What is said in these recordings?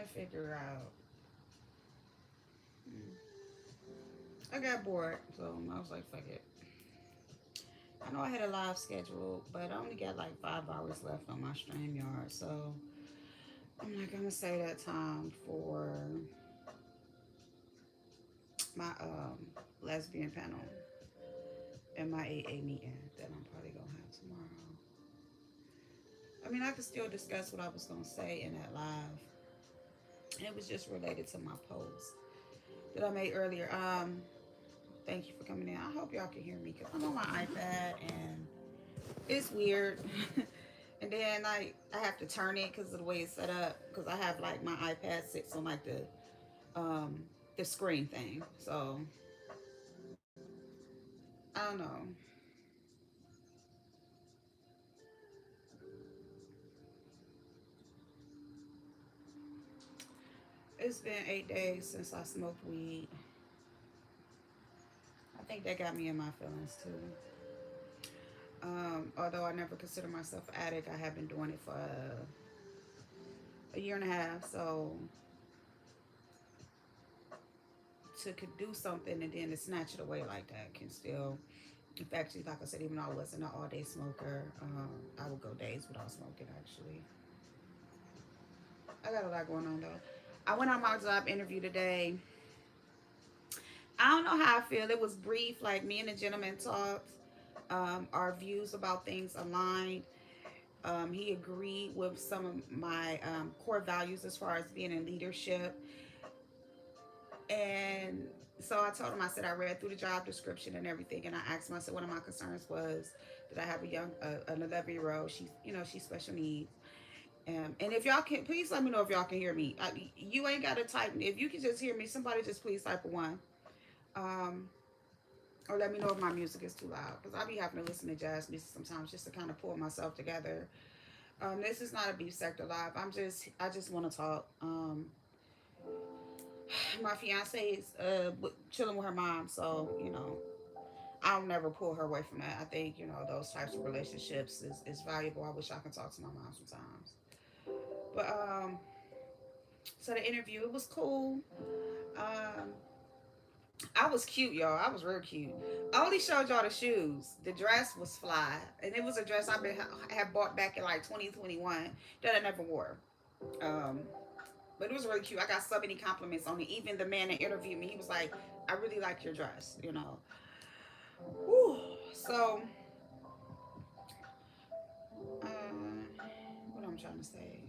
to figure out. I got bored, so I was like, fuck it. I know I had a live schedule, but I only got like 5 hours left on my StreamYard, so I'm like, I'm gonna save that time for my lesbian panel and my AA meeting that I'm probably gonna have tomorrow. I mean, I could still discuss what I was gonna say in that live. It was just related to my post that I made earlier. Thank you for coming in. I hope y'all can hear me because I'm on my iPad and it's weird. And then like I have to turn it because of the way it's set up. Because I have like my iPad sits on like the screen thing. So I don't know. It's been 8 days since I smoked weed. I think that got me in my feelings too. Although I never consider myself an addict, I have been doing it for a year and a half. So to could do something and then to snatch it away like that can still. In fact, like I said, even though I wasn't an all-day smoker, I would go days without smoking. Actually, I got a lot going on though. I went on my job interview today. I don't know how I feel. It was brief, like me and the gentleman talked. Our views about things aligned. He agreed with some of my core values as far as being in leadership. And so I told him, I said, I read through the job description and everything. And I asked him, I said, one of my concerns was that I have an 11-year-old. She's, she's special needs. And if y'all can, please let me know if y'all can hear me. You ain't got to type. If you can just hear me, somebody just please type a one. Um, or let me know if my music is too loud. Because I be having to listen to jazz music sometimes just to kind of pull myself together. This is not a beef sector live. I just want to talk. My fiance is chilling with her mom, so I'll never pull her away from that. I think those types of relationships is valuable. I wish I could talk to my mom sometimes. But so the interview, it was cool. Um, I was cute, y'all. I was real cute. I only showed y'all the shoes. The dress was fly, and it was a dress had bought back in like 2021 that I never wore. Um, but it was really cute. I got so many compliments on it. Even the man that interviewed me, he was like, "I really like your dress." Whew. So, what I'm trying to say.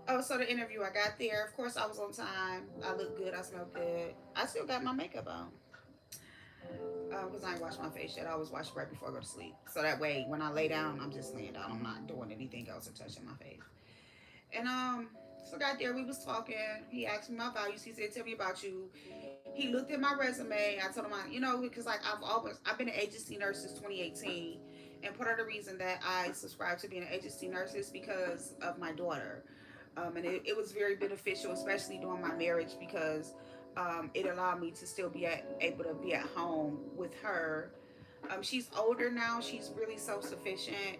Oh, so the interview, I got there. Of course, I was on time. I looked good. I smelled good. I still got my makeup on. Because I ain't washed my face yet. I always wash it right before I go to sleep. So that way, when I lay down, I'm just laying down. I'm not doing anything else or touching my face. And so got there. We was talking. He asked me my values. He said, "Tell me about you." He looked at my resume. I told him, because like I've been an agency nurse since 2018, and part of the reason that I subscribed to being an agency nurse is because of my daughter. And it was very beneficial, especially during my marriage, because it allowed me to still able to be at home with her. She's older now. She's really self sufficient.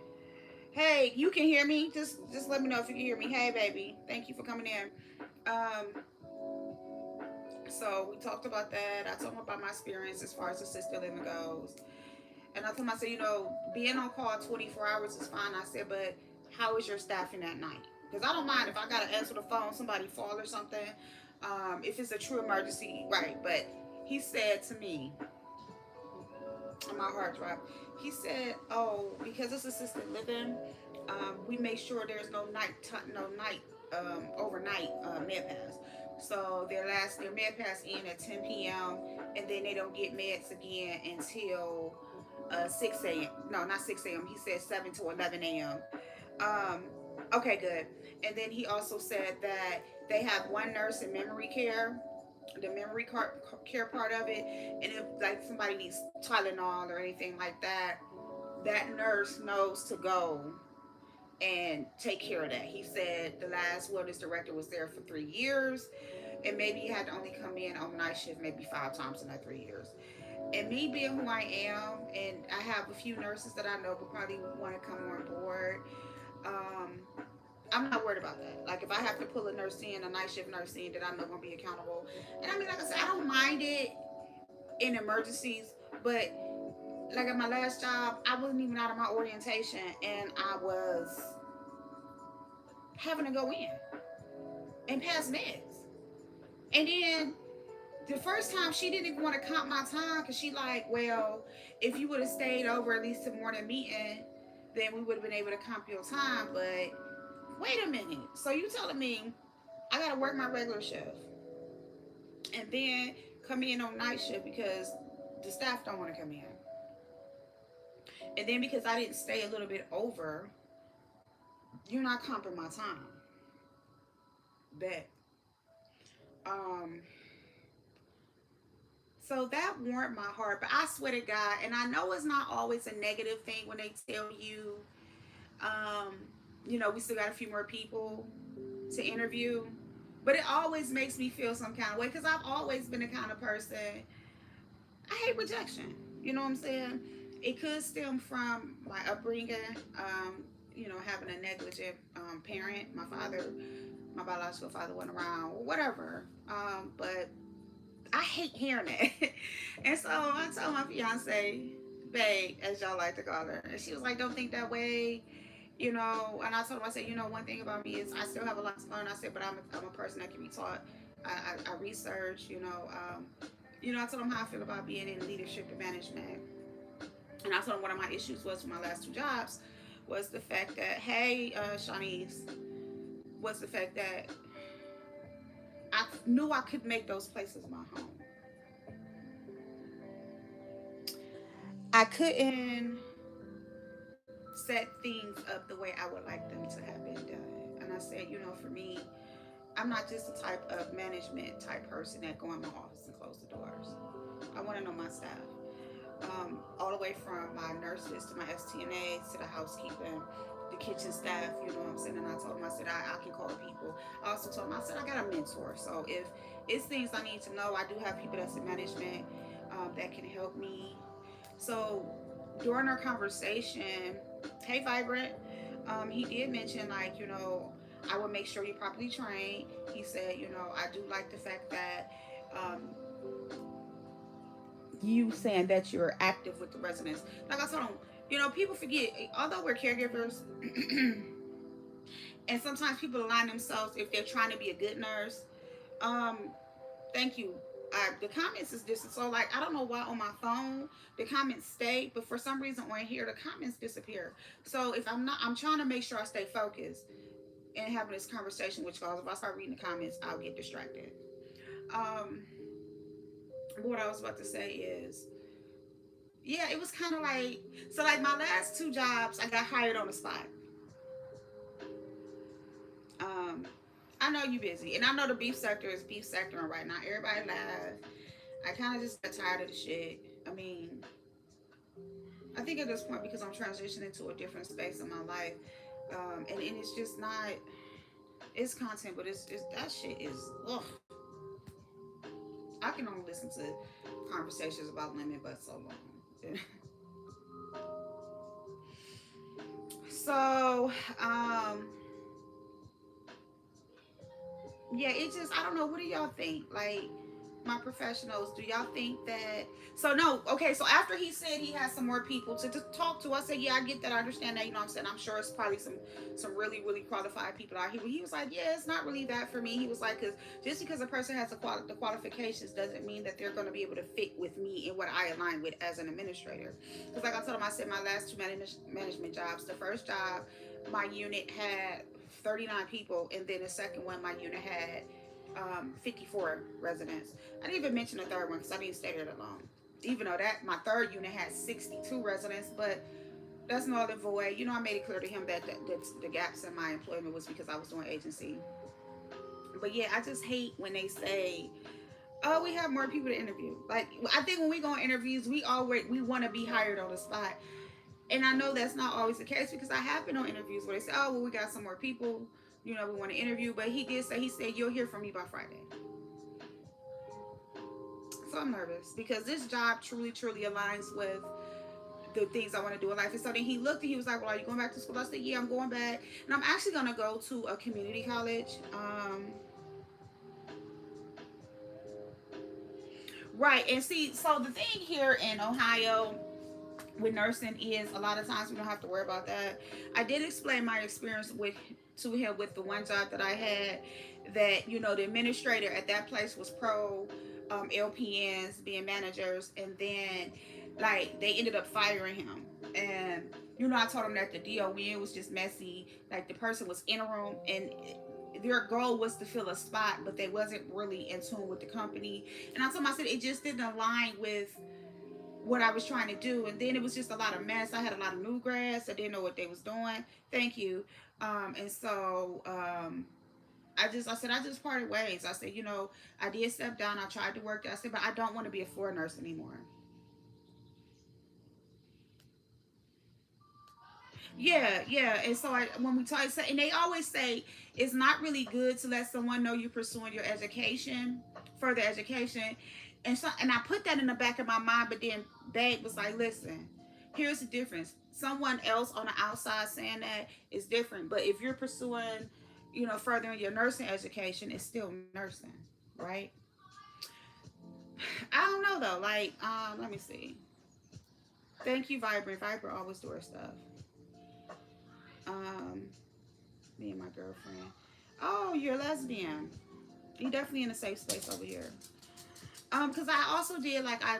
Hey, you can hear me? Just let me know if you can hear me. Hey, baby, thank you for coming in. Um, so we talked about that. I told him about my experience as far as assisted living goes. And I told him, I said, being on call 24 hours is fine. I said, but how is your staffing at night? Because I don't mind if I got to answer the phone, somebody fall or something. If it's a true emergency, right. But he said to me, on my hard drive, he said, oh, because it's assisted living, we make sure there's no night, overnight med pass. So their med pass in at 10 p.m. and then they don't get meds again until 6 a.m. No, not 6 a.m. He said 7 to 11 a.m. Um, okay, good. And then he also said that they have one nurse in memory care, the care part of it, and if like somebody needs Tylenol or anything like that, that nurse knows to go and take care of that. He said the last wellness director was there for 3 years, and maybe he had to only come in on night shift maybe 5 times in that 3 years. And me being who I am, and I have a few nurses that I know would probably want to come on board. Um, I'm not worried about that. Like if I have to pull a nurse in, a night shift nurse in, that I'm not gonna be accountable. And I mean, like I said, I don't mind it in emergencies, but like at my last job, I wasn't even out of my orientation, and I was having to go in and pass meds. And then the first time she didn't even want to comp my time because she like, well, if you would have stayed over at least the morning meeting, then we would have been able to comp your time. But wait a minute. So you telling me I gotta work my regular shift and then come in on night shift because the staff don't want to come in. And then because I didn't stay a little bit over, you're not comping my time. Bet. Um so that warmed my heart. But I swear to God, and I know it's not always a negative thing when they tell you, um, we still got a few more people to interview. But it always makes me feel some kind of way because I've always been the kind of person, I hate rejection. You know what I'm saying? It could stem from my upbringing, having a negligent parent. My biological father wasn't around, or whatever. But I hate hearing it. And so I told my fiance, babe, as y'all like to call her, and she was like, don't think that way. And I told him, I said, one thing about me is I still have a lot to learn. I said, but I'm a person that can be taught. I research, I told him how I feel about being in leadership and management. And I told him one of my issues was with my last two jobs was the fact that, hey, Shawnee's, was the fact that I knew I could make those places my home. I couldn't set things up the way I would like them to have been done. And I said, for me, I'm not just the type of management type person that go in my office and close the doors. I want to know my staff. All the way from my nurses to my STNAs to the housekeeping, the kitchen staff, you know what I'm saying? And I told them, I said, I can call people. I also told them, I said, I got a mentor. So if it's things I need to know, I do have people that's in management that can help me. So during our conversation, hey, Vibrant, he did mention, like, I would make sure you're properly trained. He said, I do like the fact that you saying that you're active with the residents. Like I told him, people forget, although we're caregivers, and sometimes people align themselves if they're trying to be a good nurse. Um, Thank you. The comments is distant. So like I don't know why on my phone the comments stay, but for some reason on here the comments disappear. So if I'm trying to make sure I stay focused and having this conversation with y'all. If I start reading the comments, I'll get distracted. Um, what I was about to say is, yeah, it was kind of like, so like my last two jobs, I got hired on the spot. Um, I know you busy, and I know the beef sector is beef sector right now. Everybody laugh. I kind of just got tired of the shit. I mean, I think at this point because I'm transitioning to a different space in my life, and it's just not. It's content, but it's that shit is. Ugh. I can only listen to conversations about women, but so long. So, yeah, it just I don't know. What do y'all think? Like my professionals, do y'all think that? So no, okay. So after he said he has some more people to talk to, I said, yeah, I get that. I understand that. You know what I'm saying? I'm sure it's probably some really really qualified people out here. But he was like, yeah, it's not really that for me. He was like, because just because a person has the qualifications doesn't mean that they're going to be able to fit with me and what I align with as an administrator. Because like I told him, I said my last two management jobs. The first job, my unit had 39 people, and then the second one, my unit had 54 residents. I didn't even mention the third one because I didn't stay there that long. Even though that my third unit had 62 residents, but that's null and void. I made it clear to him that the gaps in my employment was because I was doing agency. But yeah, I just hate when they say, "Oh, we have more people to interview." Like I think when we go on interviews, we want to be hired on the spot. And I know that's not always the case because I have been on interviews where they say, "Oh, well, we got some more people, we want to interview." But he said, "You'll hear from me by Friday." So I'm nervous because this job truly, truly aligns with the things I want to do in life. And so then he looked and he was like, well, are you going back to school? I said, yeah, I'm going back. And I'm actually going to go to a community college. Right. And see, so the thing here in Ohio with nursing is a lot of times we don't have to worry about that. I did explain my experience with to him with the one job that I had, that the administrator at that place was pro LPNs being managers, and then like they ended up firing him. And I told him that the DON was just messy. Like the person was interim, and their goal was to fill a spot, but they wasn't really in tune with the company. And I told him, I said it just didn't align with what I was trying to do. And then it was just a lot of mess. I had a lot of new grads. I didn't know what they was doing. Thank you. And so I said, I just parted ways. I said, I did step down. I tried to work. I said, but I don't want to be a floor nurse anymore. Yeah, yeah. And so when we talk, and they always say it's not really good to let someone know you're pursuing your education, further education. And I put that in the back of my mind, but then Babe was like, listen, here's the difference. Someone else on the outside saying that is different. But if you're pursuing, furthering your nursing education, it's still nursing, right? I don't know though. Like, let me see. Thank you, Vibrant. Vibrant always do her stuff. Um, Me and my girlfriend. Oh, you're a lesbian. You're definitely in a safe space over here. Because I also did like I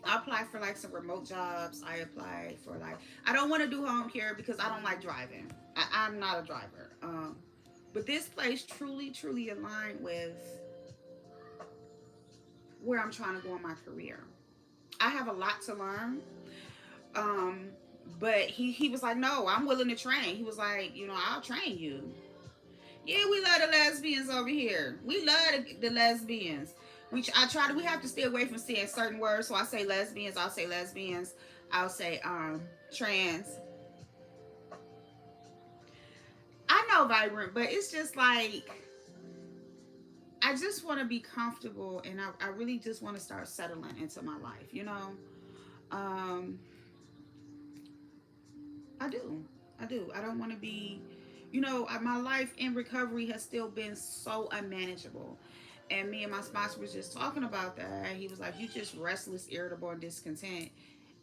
applied for like some remote jobs. I applied for like I don't want to do home care because I don't like driving. I'm not a driver. But this place truly, truly aligned with where I'm trying to go in my career. I have a lot to learn. Um, but he was like, no, I'm willing to train. He was like, I'll train you. Yeah, we love the lesbians over here. We love the lesbians. We have to stay away from saying certain words. So I say lesbians, I'll say lesbians, I'll say trans. I know vibrant, but it's just like I just want to be comfortable, and I really just want to start settling into my life. Um I do. I do. I don't want to be, my life in recovery has still been so unmanageable. And me and my sponsor was just talking about that. He was like, you just restless, irritable, and discontent.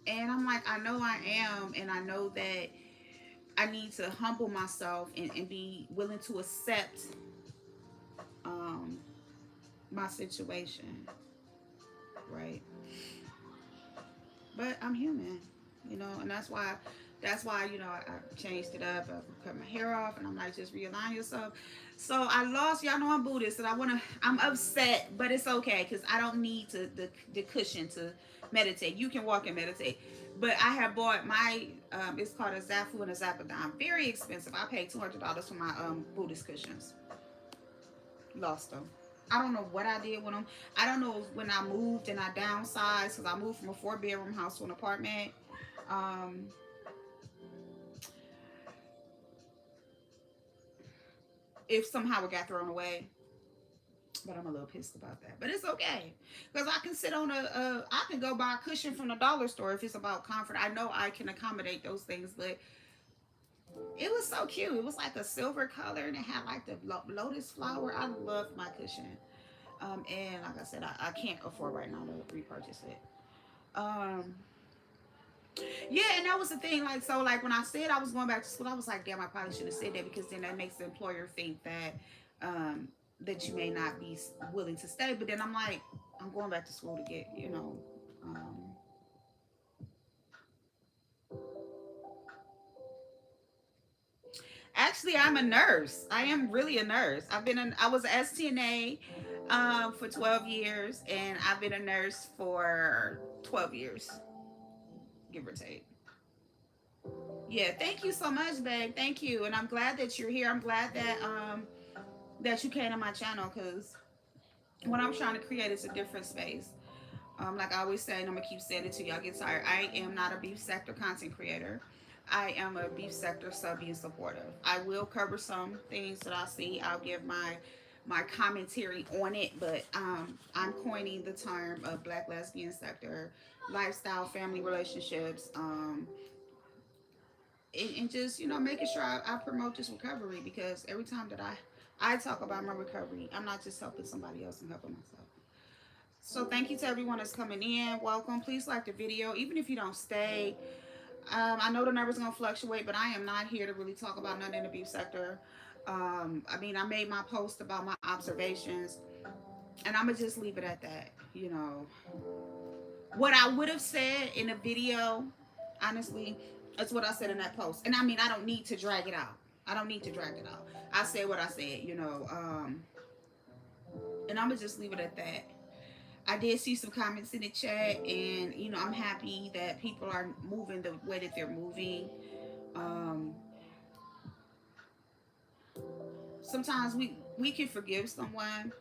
And I'm like, I know I am. And I know that I need to humble myself and be willing to accept um, my situation. Right. But I'm human, and that's why I changed it up. I cut my hair off, and I'm like, just realign yourself. So I lost. Y'all know I'm Buddhist, and I'm upset, but it's okay because I don't need the cushion to meditate. You can walk and meditate, but I have bought my it's called a Zafu and a Zapadon. Very expensive. I paid $200 for my Buddhist cushions. Lost them. I don't know what I did with them. I don't know when I moved and I downsized because I moved from a 4-bedroom house to an apartment. Um, if somehow it got thrown away, but I'm a little pissed about that. But it's okay because I can sit on I can go buy a cushion from the dollar store if it's about comfort. I know I can accommodate those things, but it was so cute. It was like a silver color and it had like the lotus flower. I loved my cushion. And like I said, I can't afford right now to repurchase it. Um, yeah, and that was the thing. Like, so, like when I said I was going back to school, I was like, damn, I probably should have said that because then that makes the employer think that you may not be willing to stay. But then I'm like, I'm going back to school to get, Um, Actually, I'm a nurse. I am really a nurse. I was an STNA for 12 years, and I've been a nurse for 12 years, give or take. Yeah, thank you so much, babe. Thank you, and I'm glad that you're here. I'm glad that you came to my channel because what I'm trying to create is a different space. Like I always say, and I'm gonna keep saying it till y'all get tired. I am not a beef sector content creator. I am a beef sector sub being supportive. I will cover some things that I see. I'll give my my commentary on it, but I'm coining the term of Black lesbian sector, lifestyle, family relationships, and just making sure I promote this recovery, because every time that I talk about my recovery, I'm not just helping somebody else, I'm helping myself. So thank you to everyone that's coming in. Welcome. Please like the video, even if you don't stay. I know the numbers gonna fluctuate, but I am not here to really talk about nothing in the abuse sector. I mean, I made my post about my observations, and I'm gonna just leave it at that. What I would have said in a video, honestly, that's what I said in that post. And I mean, I don't need to drag it out. I don't need to drag it out. I said what I said, and I'm gonna just leave it at that. I did see some comments in the chat, and I'm happy that people are moving the way that they're moving. Um, Sometimes we can forgive someone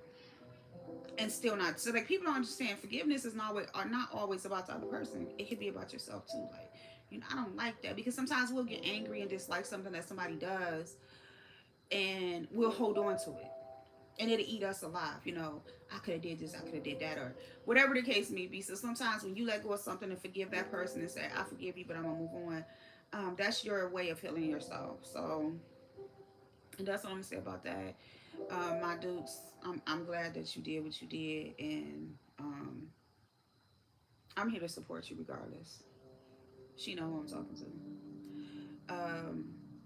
and still not. So like, people don't understand, forgiveness is not always about the other person. It can be about yourself too. Like, I don't like that, because sometimes we'll get angry and dislike something that somebody does, and we'll hold on to it, and it'll eat us alive. I could have did this, I could have did that, or whatever the case may be. So sometimes when you let go of something and forgive that person and say, I forgive you, but I'm gonna move on, that's your way of healing yourself. So, and that's what I'm gonna say about that. My dudes, I'm glad that you did what you did, and I'm here to support you regardless. She know who I'm talking to.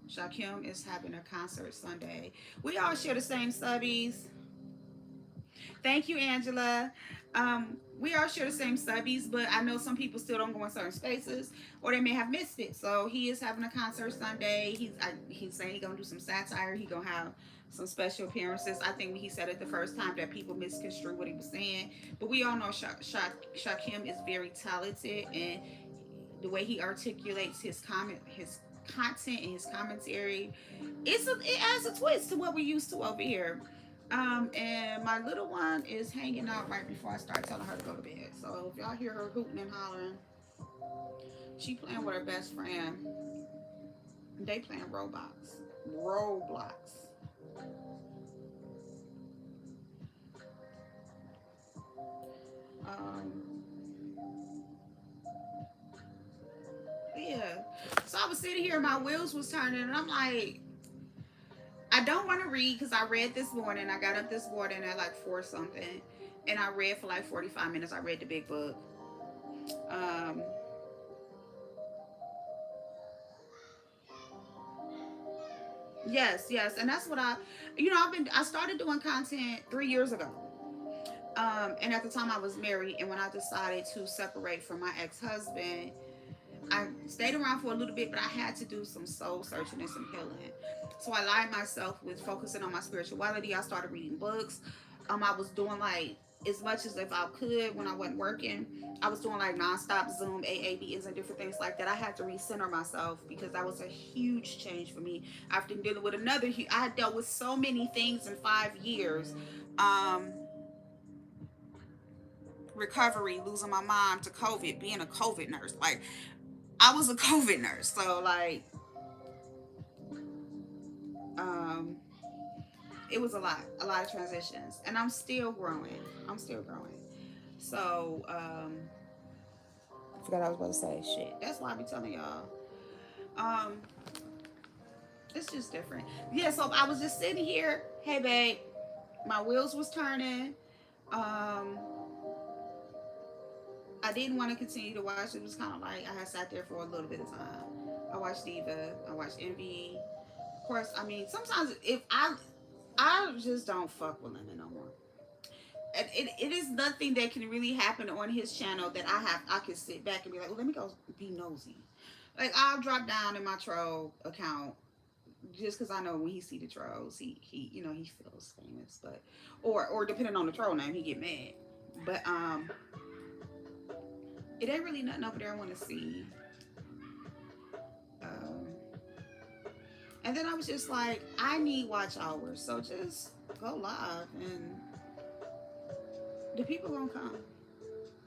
Shakim is having a concert Sunday. We all share the same subbies. Thank you, Angela. We all share the same subbies, but I know some people still don't go in certain spaces, or they may have missed it. So he is having a concert Sunday. He's saying he's gonna do some satire. He gonna have some special appearances. I think he said it the first time that people misconstrued what he was saying, but we all know Shakim is very talented, and the way he articulates his content and his commentary, it adds a twist to what we're used to over here. And my little one is hanging out right before I start telling her to go to bed. So if y'all hear her hooting and hollering, she playing with her best friend. They playing Roblox. Um, yeah. So I was sitting here, my wheels was turning, and I'm like, I don't want to read, because I read this morning. I got up this morning at like 4 something, and I read for like 45 minutes. I read the big book. Um, yes, and that's what I started doing content 3 years ago. And at the time I was married, and when I decided to separate from my ex-husband, I stayed around for a little bit, but I had to do some soul searching and some healing. So I aligned myself with focusing on my spirituality. I started reading books. I was doing like as much as if I could when I wasn't working. I was doing like nonstop Zoom AA meetings and different things like that. I had to recenter myself, because that was a huge change for me after dealing with I had dealt with so many things in 5 years. Um, Recovery, losing my mom to COVID, being a COVID nurse. Like, I was a COVID nurse, so like, um, it was a lot of transitions, and I'm still growing. I'm still growing. So, I forgot I was about to say shit. That's why I be telling y'all. Um, it's just different. Yeah. So I was just sitting here. Hey, babe, my wheels was turning. Um, I didn't want to continue to watch. It was kind of like I had sat there for a little bit of time. I watched Diva. I watched Envy. Of course, I mean, sometimes if I just don't fuck with Lemon no more. It is nothing that can really happen on his channel that I can sit back and be like, well, let me go be nosy. Like, I'll drop down in my troll account just because I know when he see the trolls, he feels famous, but or depending on the troll name, he get mad. But it ain't really nothing over there I want to see. Um, and then I was just like, I need watch hours, so just go live, and the people gonna come.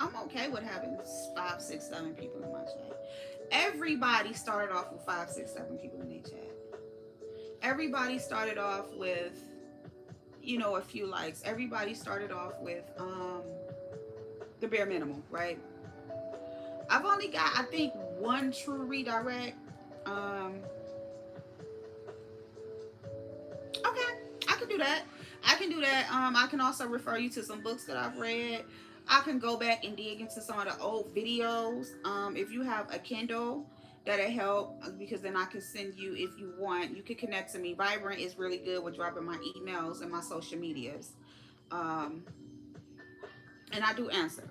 I'm okay with having 5, 6, 7 people in my chat. Everybody started off with 5, 6, 7 people in their chat. Everybody started off with you know, a few likes. Everybody started off with the bare minimum, right? I've only got, I think, one true redirect. Um, okay, I can do that. I can do that. I can also refer you to some books that I've read. I can go back and dig into some of the old videos. If you have a Kindle, that'll help because then I can send you, if you want, you can connect to me. Vibrant is really good with dropping my emails and my social medias. Um, and I do answer.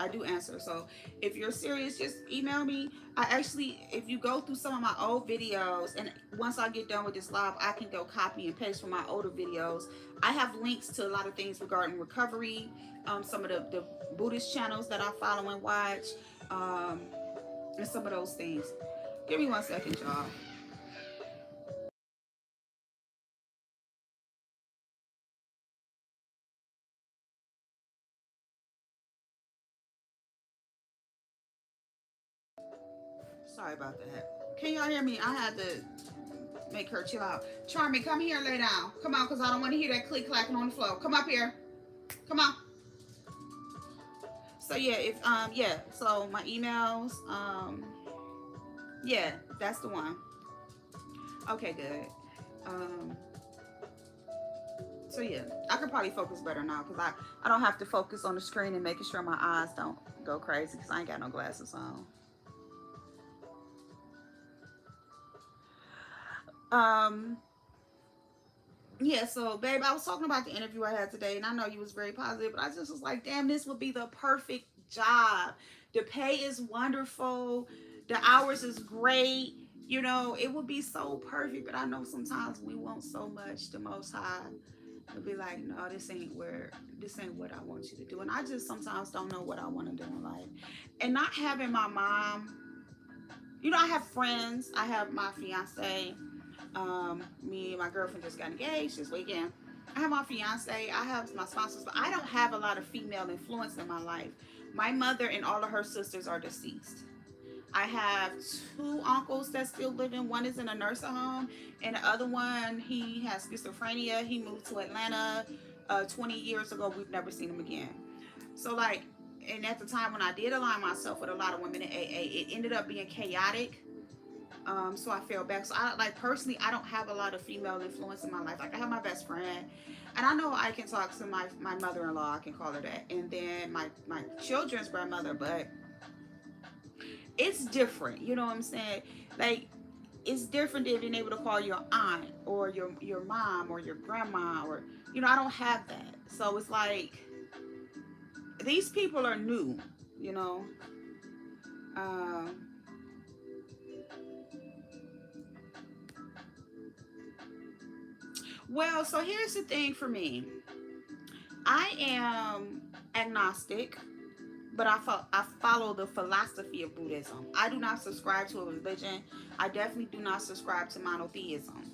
I do answer. So if you're serious, just email me. I actually, if you go through some of my old videos, and once I get done with this live, I can go copy and paste from my older videos. I have links to a lot of things regarding recovery, some of the Buddhist channels that I follow and watch, um, and some of those things. Give me 1 second, y'all. Sorry about that. Can y'all hear me? I had to make her chill out. Charmy, come here, lay down. Come on, because I don't want to hear that click clacking on the floor. Come up here. Come on. So yeah, if yeah, so my emails, yeah, that's the one. Okay, good. Um so yeah, I could probably focus better now because I don't have to focus on the screen and making sure my eyes don't go crazy because I ain't got no glasses on. Um yeah, so babe, I was talking about the interview I had today, and I know you was very positive, but I just was like, damn, this would be the perfect job. The pay is wonderful, the hours is great, you know, it would be so perfect. But I know sometimes we want so much, the most high will be like, no, this ain't what I want you to do. And I just sometimes don't know what I want to do in life. And not having my mom, you know, I have friends, I have my fiance, me and my girlfriend just got engaged this weekend. I have my fiance, I have my sponsors, but I don't have a lot of female influence in my life. My mother and all of her sisters are deceased. I have two uncles that still living. One is in a nursing home, and the other one, he has schizophrenia. He moved to Atlanta 20 years ago. We've never seen him again. So like, and at the time when I did align myself with a lot of women in AA, it ended up being chaotic. So I fell back. So I like personally, I don't have a lot of female influence in my life. Like I have my best friend, and I know I can talk to my mother-in-law. I can call her that, and then my children's grandmother. But it's different. You know what I'm saying? Like it's different than being able to call your aunt or your mom or your grandma, or you know, I don't have that. So it's like these people are new. You know. Um, well, so here's the thing for me. I am agnostic, but I follow the philosophy of Buddhism. I do not subscribe to a religion. I definitely do not subscribe to monotheism.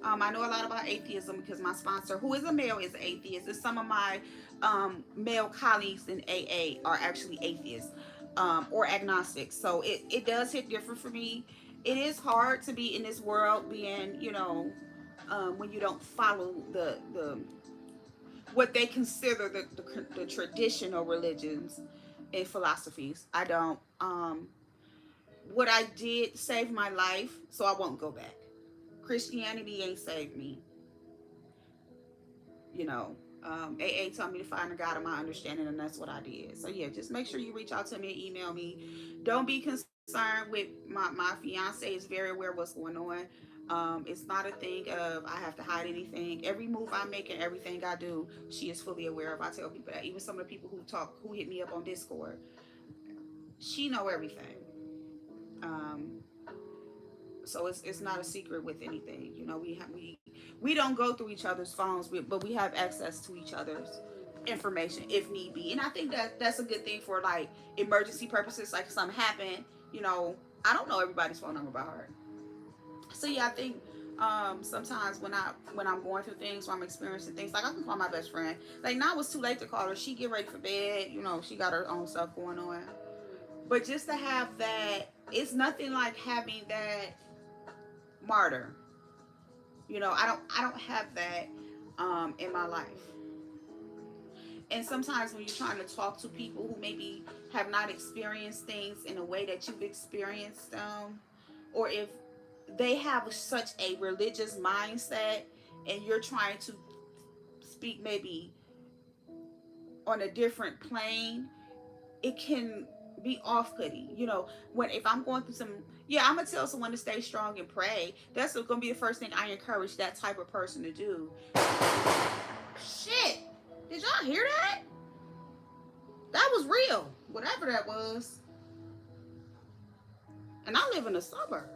I know a lot about atheism because my sponsor, who is a male, is an atheist. And some of my male colleagues in AA are actually atheists or agnostics. So it does hit different for me. It is hard to be in this world being, you know, when you don't follow the what they consider the traditional religions and philosophies. I don't. What I did saved my life, so I won't go back. Christianity ain't saved me. You know, AA told me to find a God of my understanding, and that's what I did. So yeah, just make sure you reach out to me and email me. Don't be concerned with my fiance is very aware of what's going on. It's not a thing of I have to hide anything. Every move I make and everything I do, she is fully aware of. I tell people that. Even some of the people who hit me up on Discord, she know everything. Um, so it's not a secret with anything. You know, we don't go through each other's phones, but we have access to each other's information if need be. And I think that that's a good thing for like emergency purposes. Like if something happened, you know, I don't know everybody's phone number by heart. So yeah, I think sometimes when I'm going through things, when I'm experiencing things, like I can call my best friend. Like now it's too late to call her. She get ready for bed. You know, she got her own stuff going on. But just to have that, it's nothing like having that martyr. You know, I don't have that. in my life. And sometimes when you're trying to talk to people who maybe have not experienced things in a way that you've experienced them, or if they have such a religious mindset and you're trying to speak maybe on a different plane, it can be off-putting. You know, when if I'm going through some, yeah, I'm gonna tell someone to stay strong and pray. That's gonna be the first thing I encourage that type of person to do. Shit, did y'all hear that? That was real, whatever that was. And I live in a suburb.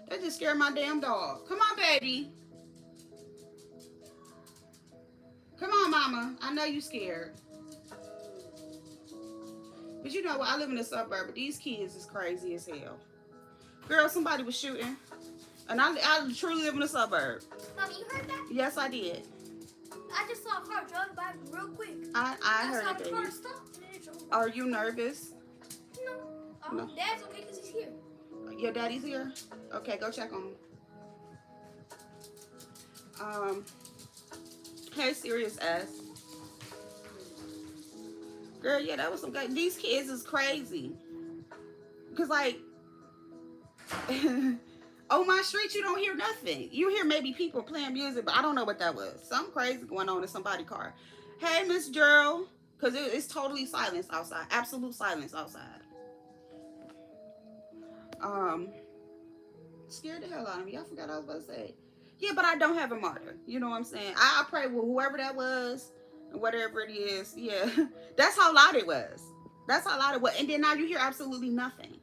That just scared my damn dog. Come on, baby. Come on, mama. I know you scared. But you know what? I live in a suburb, but these kids is crazy as hell. Girl, somebody was shooting. And I truly live in a suburb. Mommy, you heard that? Yes, I did. I just saw a car drive by real quick. I heard it, baby. Car stopped and it drove. Are you nervous? No. No. Dad's okay because he's here. Your daddy's here? Okay, go check on him. Hey, serious ass. Girl, yeah, that was some good. These kids is crazy. Cause like, on my street, you don't hear nothing. You hear maybe people playing music, but I don't know what that was. Something crazy going on in somebody's car. Hey, Miss Gerald. Cause it's totally silence outside. Absolute silence outside. Scared the hell out of me. I forgot what I was about to say. Yeah, but I don't have a martyr. You know what I'm saying? I pray with whoever that was, whatever it is. Yeah, that's how loud it was. That's how loud it was. And then now you hear absolutely nothing.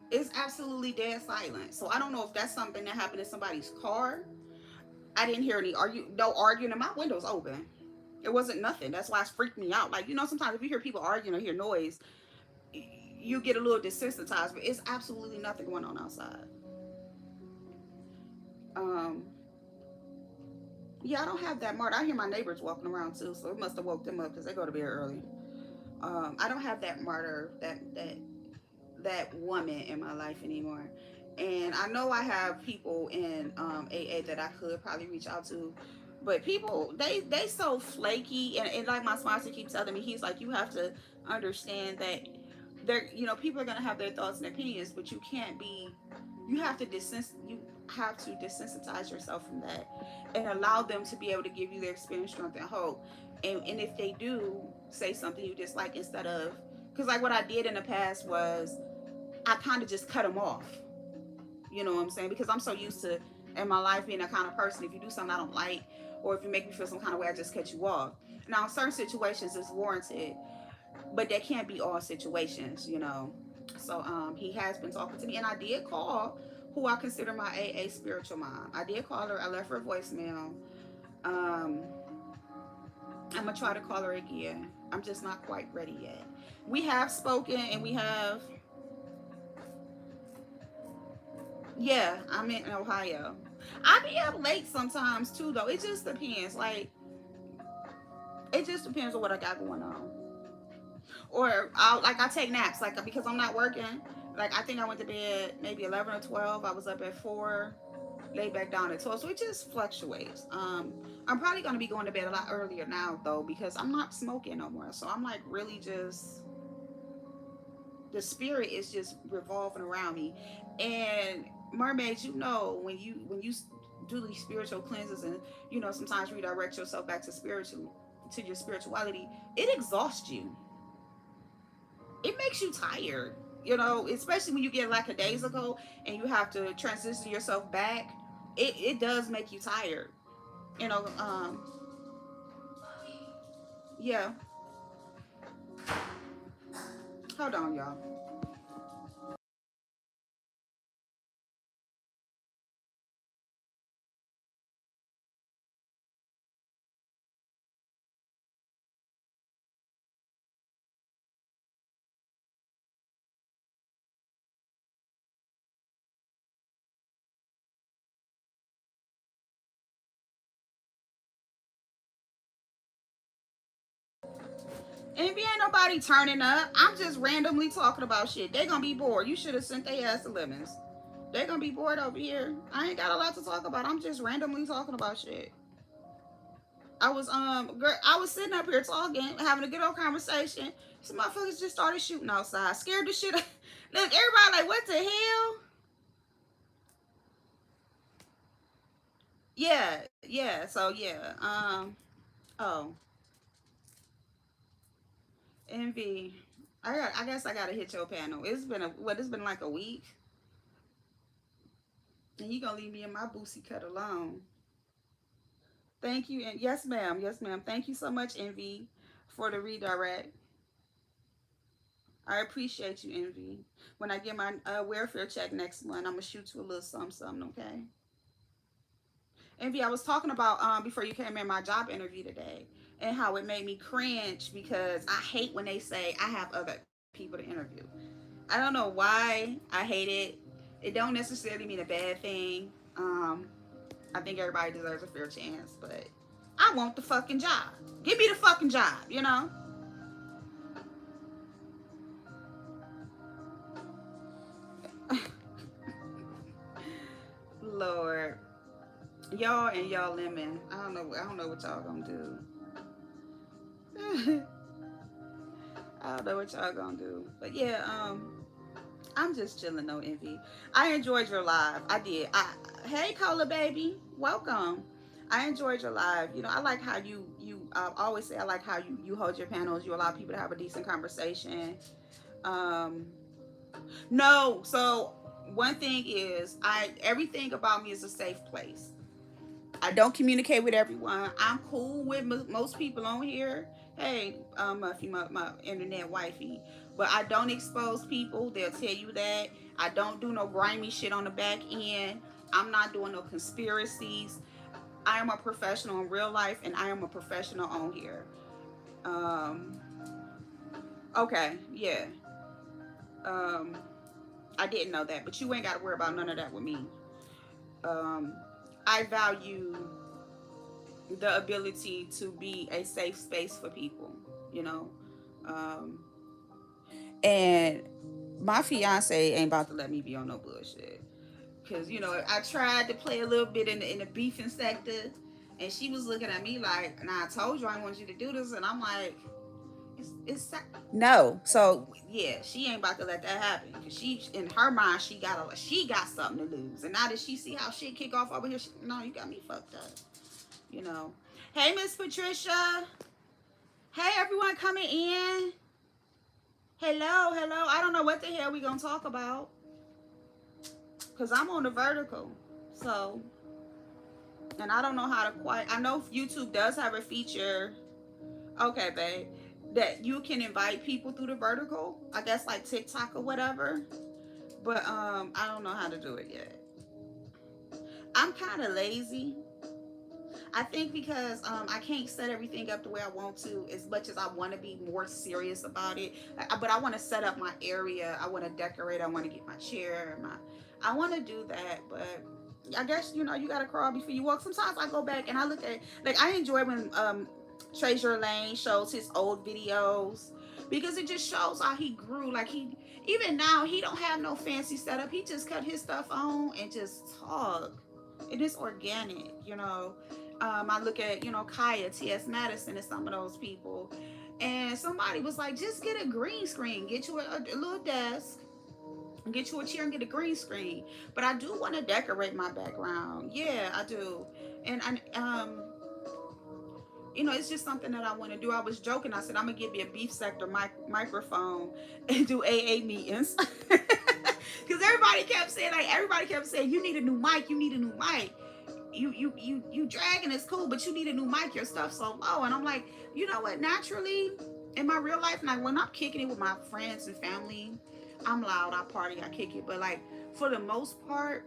It's absolutely dead silent. So I don't know if that's something that happened in somebody's car. I didn't hear any no arguing, and my window's open. It wasn't nothing. That's why it's freaked me out. Like, you know, sometimes if you hear people arguing or hear noise, you get a little desensitized, but it's absolutely nothing going on outside. Yeah, I don't have that martyr. I hear my neighbors walking around too, so it must have woke them up because they go to bed early. I don't have that martyr, that woman in my life anymore. And I know I have people in AA that I could probably reach out to, but people, they so flaky, and like my sponsor keeps telling me, he's like, you have to understand that they're, you know, people are gonna have their thoughts and opinions, but you can't be, you have to desensitize yourself from that and allow them to be able to give you their experience, strength, and hope. And if they do say something you dislike, instead of, because like what I did in the past was I kind of just cut them off. You know what I'm saying? Because I'm so used to in my life being that kind of person. If you do something I don't like, or if you make me feel some kind of way, I just cut you off. Now, in certain situations, it's warranted, but that can't be all situations, you know. So he has been talking to me, and I did call who I consider my AA spiritual mom. I did call her. I left her a voicemail. I'm gonna try to call her again. I'm just not quite ready yet. We have spoken, and we have, yeah, I'm in Ohio. I be up late sometimes too, though. It just depends. Like, it just depends on what I got going on. Or I take naps, like, because I'm not working. Like, I think I went to bed maybe 11 or 12. I was up at 4, laid back down at 12. So it just fluctuates. I'm probably going to be going to bed a lot earlier now, though, because I'm not smoking no more. So I'm like really just, the spirit is just revolving around me. And mermaids, you know, when you do these spiritual cleanses, and, you know, sometimes redirect yourself back to your spirituality, it exhausts you. It makes you tired, you know, especially when you get lackadaisical and you have to transition yourself back. It does make you tired, you know. Yeah, hold on, y'all. And if ain't nobody turning up, I'm just randomly talking about shit. They gonna be bored. You should have sent their ass to lemons. They're gonna be bored over here. I ain't got a lot to talk about. I'm just randomly talking about shit. I was sitting up here talking, having a good old conversation. Some motherfuckers just started shooting outside, scared the shit. Look, everybody like, what the hell? Yeah. So yeah. Oh, Envy. I guess I gotta hit your panel. It's been like a week, and you gonna leave me in my boosie cut alone. Thank you, and yes, ma'am. Yes, ma'am. Thank you so much, Envy, for the redirect. I appreciate you, Envy. When I get my welfare check next month, I'm gonna shoot you a little something, okay? Envy, I was talking about before you came in my job interview today, and how it made me cringe because I hate when they say I have other people to interview. I don't know why I hate it. It don't necessarily mean a bad thing. I think everybody deserves a fair chance, but I want the fucking job. Give me the fucking job, you know? Lord. Y'all and y'all lemon. I don't know what y'all gonna do. I don't know what y'all gonna do. But yeah, I'm just chilling, no envy. I enjoyed your live. I did. Hey Cola baby, welcome. I enjoyed your live. You know, I like how you always say I like how you hold your panels. You allow people to have a decent conversation. Um, no, so one thing is everything about me is a safe place. I don't communicate with everyone. I'm cool with most people on here. Hey, Muffy, my internet wifey. But I don't expose people. They'll tell you that. I don't do no grimy shit on the back end. I'm not doing no conspiracies. I am a professional in real life, and I am a professional on here. Um, okay, yeah. Um, I didn't know that, but you ain't got to worry about none of that with me. Um, I value the ability to be a safe space for people, you know. Um, and my fiance ain't about to let me be on no bullshit. Cause you know I tried to play a little bit in the beefing sector, and she was looking at me like, "Nah, I told you I want you to do this," and I'm like, "It's no." So yeah, she ain't about to let that happen. Cause she, in her mind, she got something to lose, and now that she see how shit kick off over here, no, you got me fucked up, you know. Hey, Miss Patricia. Hey, everyone coming in. Hello, hello. I don't know what the hell we gonna talk about, cause I'm on the vertical. So, and I don't know how to quite. I know YouTube does have a feature. Okay, babe, that you can invite people through the vertical. I guess like TikTok or whatever. But I don't know how to do it yet. I'm kind of lazy. I think because I can't set everything up the way I want to, as much as I want to be more serious about it. But I want to set up my area. I want to decorate. I want to get my chair. I want to do that. But I guess you know you gotta crawl before you walk. Sometimes I go back and I look at, like, I enjoy when Treasure Lane shows his old videos, because it just shows how he grew. Like, he, even now, he don't have no fancy setup. He just cut his stuff on and just talk. It is organic, you know. I look at, you know, Kaya, T.S. Madison, and some of those people. And somebody was like, just get a green screen. Get you a little desk. Get you a chair and get a green screen. But I do want to decorate my background. Yeah, I do. And you know, it's just something that I want to do. I was joking. I said, I'm going to give you a beef sector microphone and do AA meetings. Because everybody kept saying, you need a new mic. You need a new mic. You dragging is cool, but you need a new mic. Your stuff's so low. And I'm like, you know what? Naturally, in my real life, like when I'm kicking it with my friends and family, I'm loud. I party. I kick it. But like for the most part,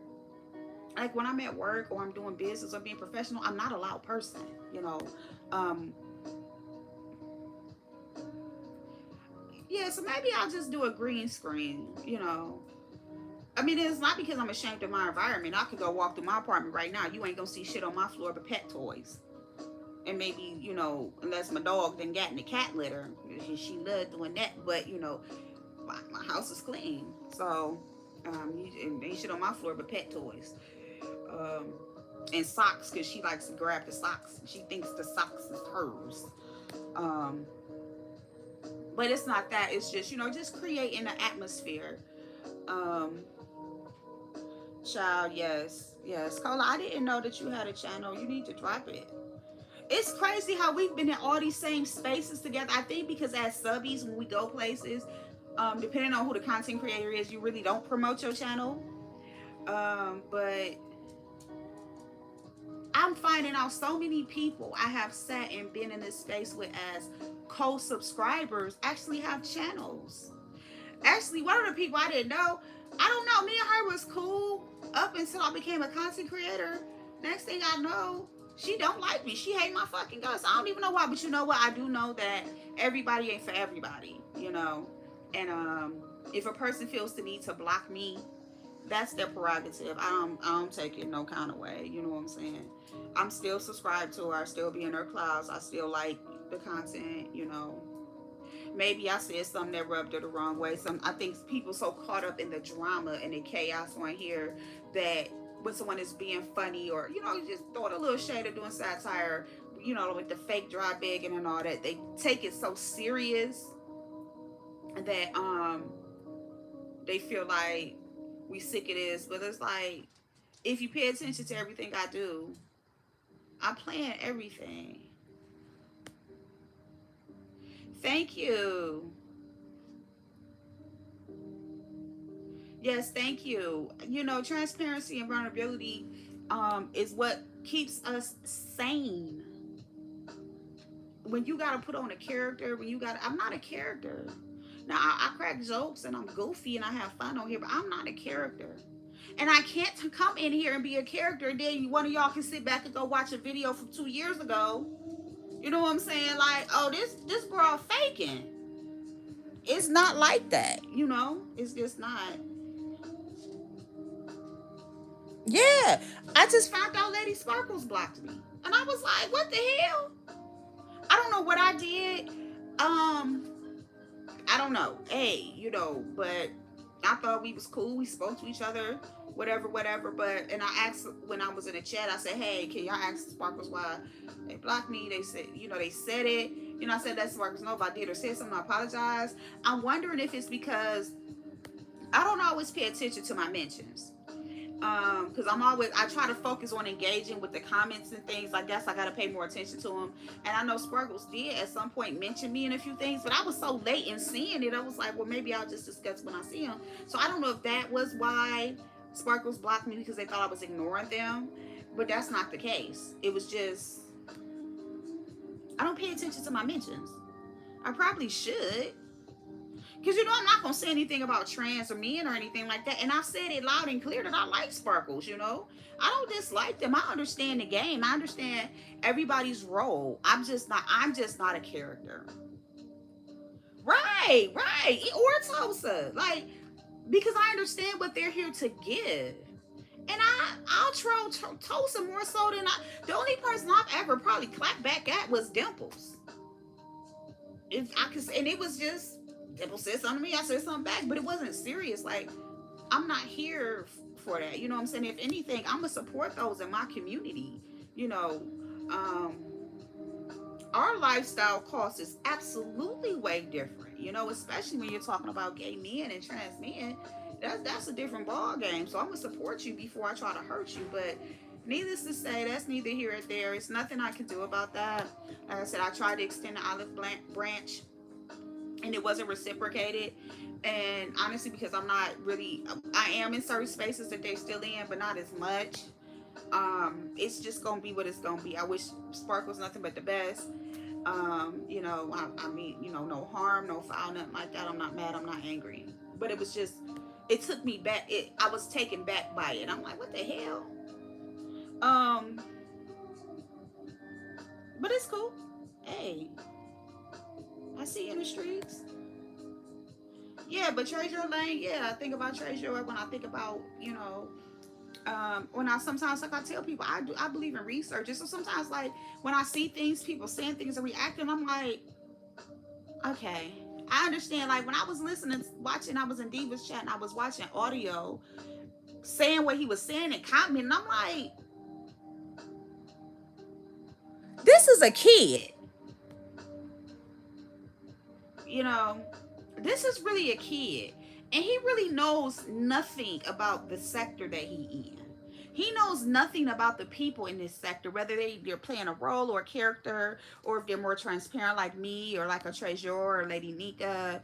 like when I'm at work or I'm doing business or being professional, I'm not a loud person. You know. Um, yeah. So maybe I'll just do a green screen. You know. I mean, it's not because I'm ashamed of my environment. I could go walk through my apartment right now. You ain't gonna see shit on my floor but pet toys. And maybe, you know, unless my dog then got in the cat litter. She loved doing that. But, you know, my house is clean. So, Ain't shit on my floor but pet toys. And socks, because she likes to grab the socks. She thinks the socks is hers. But it's not that. It's just, just creating an atmosphere. Child, yes. Yes. Cola, I didn't know that you had a channel. You need to drop it. It's crazy how we've been in all these same spaces together. I think because as subbies, when we go places, depending on who the content creator is, you really don't promote your channel. But I'm finding out so many people I have sat and been in this space with as co-subscribers actually have channels. Actually, one of the people I didn't know, I don't know, me and her was cool up until I became a content creator. Next thing I know, she don't like me. She hate my fucking guts. I don't even know why, but you know what? I do know that everybody ain't for everybody, And if a person feels the need to block me, that's their prerogative. I don't take it no kind of way. You know what I'm saying? I'm still subscribed to her. I still be in her clouds. I still like the content, Maybe I said something that rubbed her the wrong way. I think people so caught up in the drama and the chaos on here that when someone is being funny or, just throwing a little shade or doing satire, with the fake dry begging and all that, they take it so serious that they feel like we sick of this. But it's like, if you pay attention to everything I do, I plan everything. Thank you. Yes, thank you. Transparency and vulnerability is what keeps us sane. When you got to put on a character, I'm not a character. Now, I crack jokes and I'm goofy and I have fun on here, but I'm not a character. And I can't come in here and be a character. Then one of y'all can sit back and go watch a video from 2 years ago. You know what I'm saying? Like, oh, this girl faking. It's not like that, It's just not. Yeah, I just found out Lady Sparkles blocked me, and I was like, "What the hell?" I don't know what I did. I don't know. Hey, but I thought we was cool. We spoke to each other, whatever. But and I asked when I was in the chat. I said, "Hey, can y'all ask Sparkles why they blocked me?" They said, they said it. I said that Sparkles know if I did or said something, I apologize. I'm wondering if it's because I don't always pay attention to my mentions. Because I try to focus on engaging with the comments and things. I guess I got to pay more attention to them. And I know Sparkles did at some point mention me in a few things, but I was so late in seeing it. I was like, well, maybe I'll just discuss when I see him. So I don't know if that was why Sparkles blocked me, because they thought I was ignoring them. But that's not the case. It was just, I don't pay attention to my mentions. I probably should. Because, I'm not going to say anything about trans or men or anything like that. And I said it loud and clear that I like Sparkles, I don't dislike them. I understand the game. I understand everybody's role. I'm just not a character. Right. Or Tulsa. Like, because I understand what they're here to give. And I'll troll Tulsa more so than the only person I've ever probably clapped back at was Dimples. If I could, and it was just, Dimple said something to me, I said something back, but it wasn't serious. Like, I'm not here for that. You know what I'm saying? If anything, I'm going to support those in my community. Our lifestyle cost is absolutely way different, especially when you're talking about gay men and trans men. That's a different ball game. So I'm going to support you before I try to hurt you. But needless to say, that's neither here or there. It's nothing I can do about that. Like I said, I tried to extend the olive branch, and it wasn't reciprocated. And honestly, because I am in certain spaces that they're still in, but not as much. It's just gonna be what it's gonna be. I wish Sparkle's nothing but the best. I mean, no harm, no foul, nothing like that. I'm not mad, I'm not angry. But it was just, it took me back. I was taken back by it. I'm like, what the hell? But it's cool. Hey, I see you in the streets. Yeah, but Trade Your Lane, yeah, I think about Trade Your when I think about, when I sometimes, like I tell people, I believe in research. And so sometimes, like, when I see things, people saying things and reacting, I'm like, okay, I understand, like, when I was listening, watching, I was in Diva's chat and I was watching audio, saying what he was saying and commenting, I'm like, this is a kid. You know, this is really a kid. And he really knows nothing about the sector that he in. He knows nothing about the people in this sector, whether they're playing a role or a character, or if they're more transparent like me or like a Treasure or Lady Nika.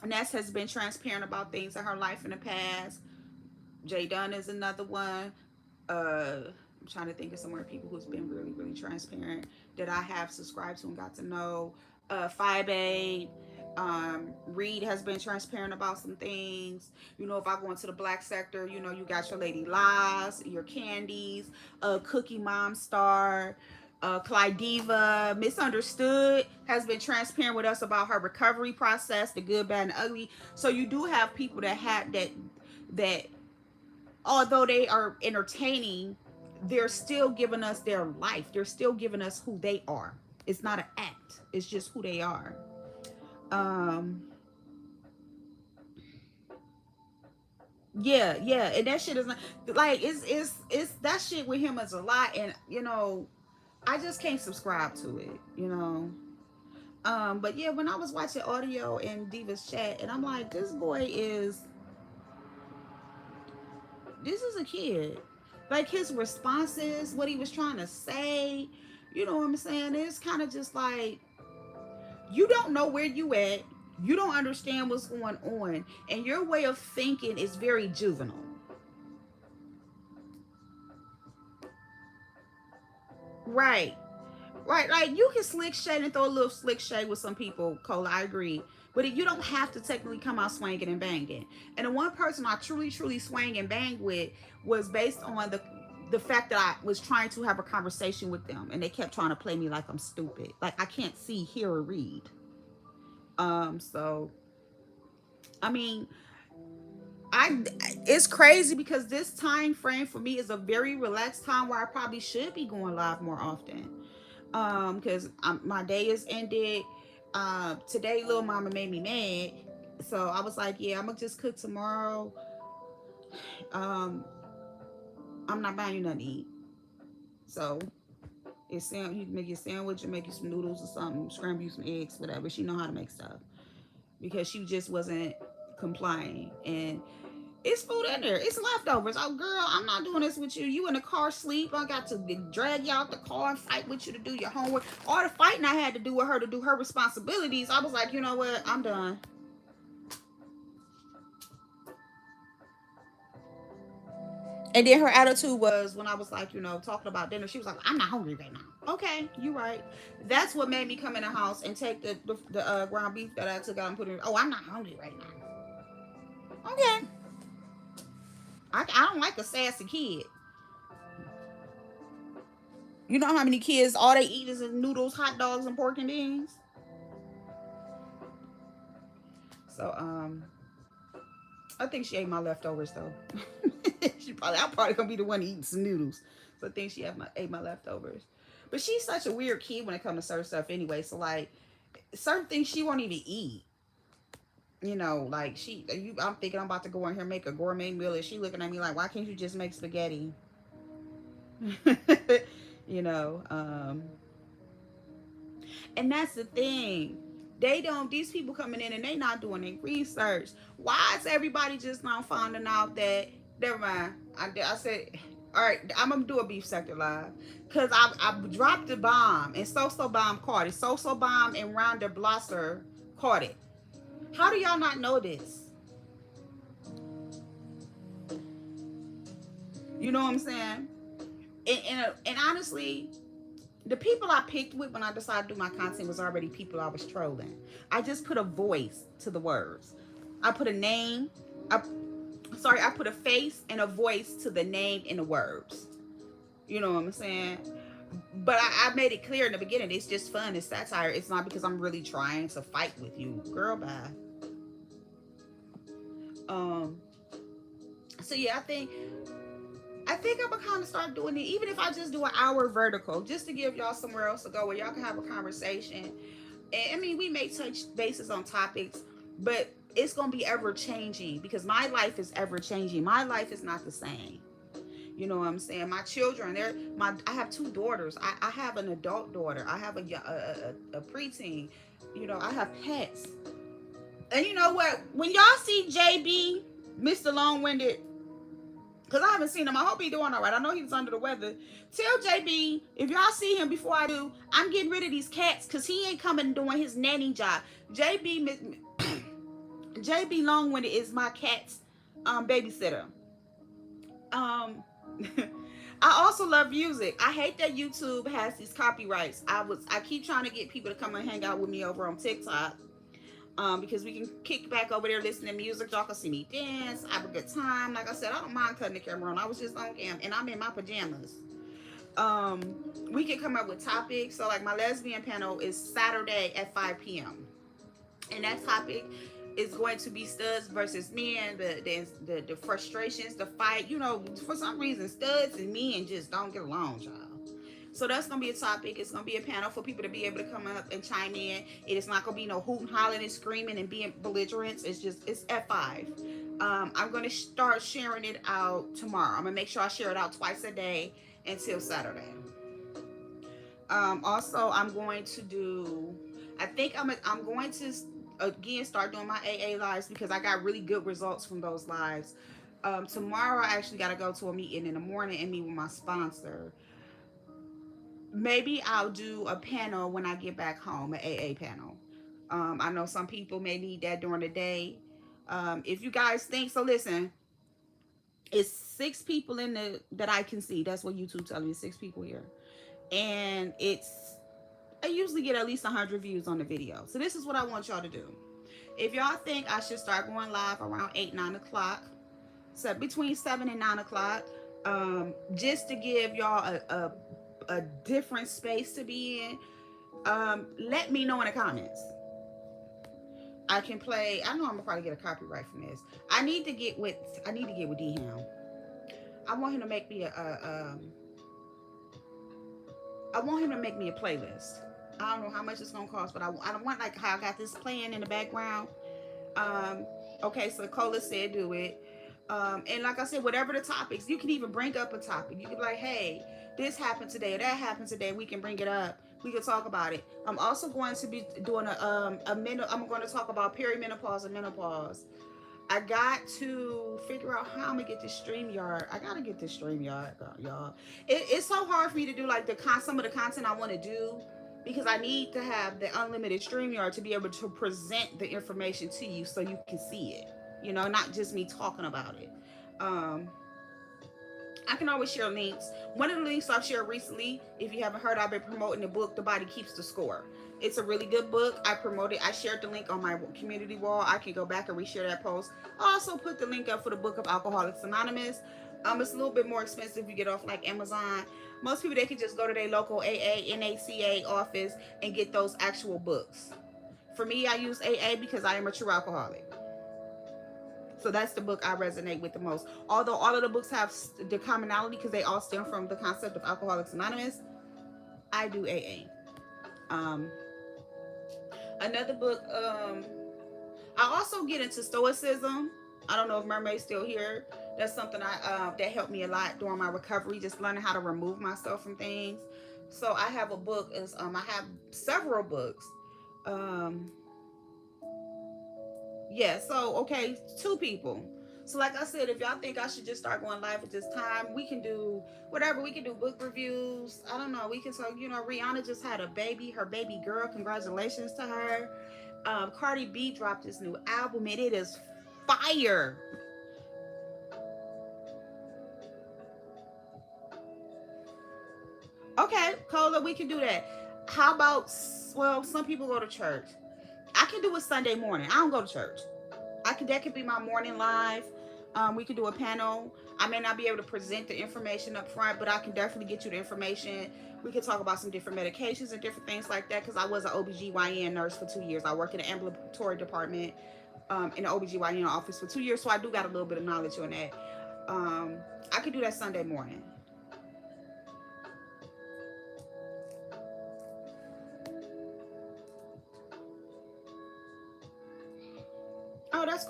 Ness has been transparent about things in her life in the past. Jay Dunn is another one. I'm trying to think of some more people who's been really, really transparent that I have subscribed to and got to know. Fibe, Reed has been transparent about some things. You know, if I go into the black sector, you know, you got your Lady Lies, your Candies, Cookie Mom Star, Clyde Diva, Misunderstood has been transparent with us about her recovery process, the good, bad, and ugly. So you do have people that have that although they are entertaining, they're still giving us their life. They're still giving us who they are. It's not an act. It's just who they are. Yeah, and that shit is not, like, it's that shit with him is a lot, and you know, I just can't subscribe to it, you know. But yeah, when I was watching audio in Diva's chat, and I'm like, this is a kid. Like, his responses, what he was trying to say, you know what I'm saying? It's kind of just like, you don't know where you at. You don't understand what's going on. And your way of thinking is very juvenile. Right. Right. Like, you can slick shade and throw a little slick shade with some people, Cola. I agree. But you don't have to technically come out swinging and banging. And the one person I truly, truly swang and banged with was based on the fact that I was trying to have a conversation with them, and they kept trying to play me like I'm stupid. Like, I can't see, hear, or read. So, I mean, it's crazy because this time frame for me is a very relaxed time where I probably should be going live more often. Because my day is ended. Today, little mama made me mad, so I was like, yeah, I'm gonna just cook tomorrow. I'm not buying you nothing to eat. So it's you can make you a sandwich or make you some noodles or something, scramble you some eggs, whatever. She know how to make stuff because she just wasn't complying. And it's food in there. It's leftovers. Oh, girl, I'm not doing this with you. You in the car sleep. I got to drag you out the car and fight with you to do your homework. All the fighting I had to do with her to do her responsibilities. I was like, you know what? I'm done. And then her attitude was when I was like, you know, talking about dinner, she was like, I'm not hungry right now. Okay, you right. That's what made me come in the house and take the ground beef that I took out and put it in. Oh, I'm not hungry right now. Okay. I don't like a sassy kid. You know how many kids all they eat is noodles, hot dogs, and pork and beans? So, I think she ate my leftovers though. I'm probably gonna be the one eating some noodles. So I think she ate my leftovers. But she's such a weird kid when it comes to certain stuff anyway. So like certain things she won't even eat. You know, like I'm thinking I'm about to go in here and make a gourmet meal, and she looking at me like, why can't you just make spaghetti? You know, and that's the thing. These people coming in and they not doing their research. Why is everybody just now finding out that, never mind. I said, all right, I'm going to do a beef sector live. Because I dropped the bomb and So Bomb caught it. So Bomb and Rhonda Blosser caught it. How do y'all not know this? You know what I'm saying? And honestly, the people I picked with when I decided to do my content was already people I was trolling. I just put a voice to the words. I put a name. I put a face and a voice to the name and the words. You know what I'm saying? But I made it clear in the beginning. It's just fun. It's satire. It's not because I'm really trying to fight with you. Girl, bye. So yeah, I think I'm gonna kind of start doing it, even if I just do an hour vertical, just to give y'all somewhere else to go where y'all can have a conversation. And I mean, we may touch bases on topics, but it's gonna be ever changing because my life is ever changing. My life is not the same. You know what I'm saying? My children, I have two daughters. I have an adult daughter. I have a preteen. You know, I have pets. And you know what? When y'all see JB, Mr. Long-Winded, because I haven't seen him. I hope he's doing all right. I know he was under the weather. Tell JB, if y'all see him before I do, I'm getting rid of these cats because he ain't coming doing his nanny job. JB Long-Winded is my cat's babysitter. Um, I also love music. I hate that YouTube has these copyrights. I keep trying to get people to come and hang out with me over on TikTok. Because we can kick back over there, listen to music. Y'all can see me dance, have a good time. Like I said, I don't mind cutting the camera on. I was just on cam, and I'm in my pajamas. We can come up with topics. So, like, my lesbian panel is Saturday at 5 p.m. And that topic is going to be studs versus men, the frustrations, the fight. You know, for some reason, studs and men just don't get along, y'all. So that's going to be a topic. It's going to be a panel for people to be able to come up and chime in. It is not going to be no hooting, hollering, and screaming and being belligerent. It's at 5. I'm going to start sharing it out tomorrow. I'm going to make sure I share it out twice a day until Saturday. Also, I'm going to do, I think I'm going to, again, start doing my AA lives because I got really good results from those lives. Tomorrow, I actually got to go to a meeting in the morning and meet with my sponsor. Maybe I'll do a panel when I get back home, an AA panel. I know some people may need that during the day. If you guys think so, listen. It's 6 people in the that I can see. That's what YouTube tells me. 6 people here, and I usually get at least 100 views on the video. So this is what I want y'all to do. If y'all think I should start going live around 8, 9 o'clock, so between 7 and 9 o'clock, just to give y'all a different space to be in, let me know in the comments. I can play. I know I'm gonna probably get a copyright from this. I need to get with D-Ham. I want him to make me a playlist. I don't know how much it's gonna cost, but I don't want, like how I got this playing in the background. Okay, so Cola said do it. And like I said, whatever the topics, you can even bring up a topic. You can be like, hey, this happened today or that happened today. We can bring it up. We can talk about it. I'm also going to be doing I'm going to talk about perimenopause and menopause. I got to figure out how I'm gonna get this StreamYard. I gotta get this StreamYard, y'all. It's so hard for me to do like some of the content I want to do because I need to have the unlimited StreamYard to be able to present the information to you so you can see it. You know, not just me talking about it. I can always share links. One of the links I've shared recently, if you haven't heard, I've been promoting the book, The Body Keeps the Score. It's a really good book. I shared the link on my community wall. I can go back and reshare that post. I also put the link up for the book of Alcoholics Anonymous. It's a little bit more expensive if you get off like Amazon. Most people, they can just go to their local AA, NACA office and get those actual books. For me, I use AA because I am a true alcoholic. So that's the book I resonate with the most. Although all of the books have the commonality because they all stem from the concept of Alcoholics Anonymous, I do AA. Another book, I also get into Stoicism. I don't know if Mermaid's still here. That's something that helped me a lot during my recovery, just learning how to remove myself from things. So I have a book. I have several books. Yeah, so, okay, 2 people. So, like I said, if y'all think I should just start going live at this time, we can do whatever. We can do book reviews. I don't know. We can talk, Rihanna just had a baby, her baby girl. Congratulations to her. Cardi B dropped this new album, and it is fire. Okay, Cola, we can do that. How about, well, some people go to church. I can do it Sunday morning. I don't go to church. That could be my morning live. We could do a panel. I may not be able to present the information up front, but I can definitely get you the information. We could talk about some different medications and different things like that because I was an OBGYN nurse for 2 years. I worked in the ambulatory department in the OBGYN office for 2 years, so I do got a little bit of knowledge on that. I could do that Sunday morning.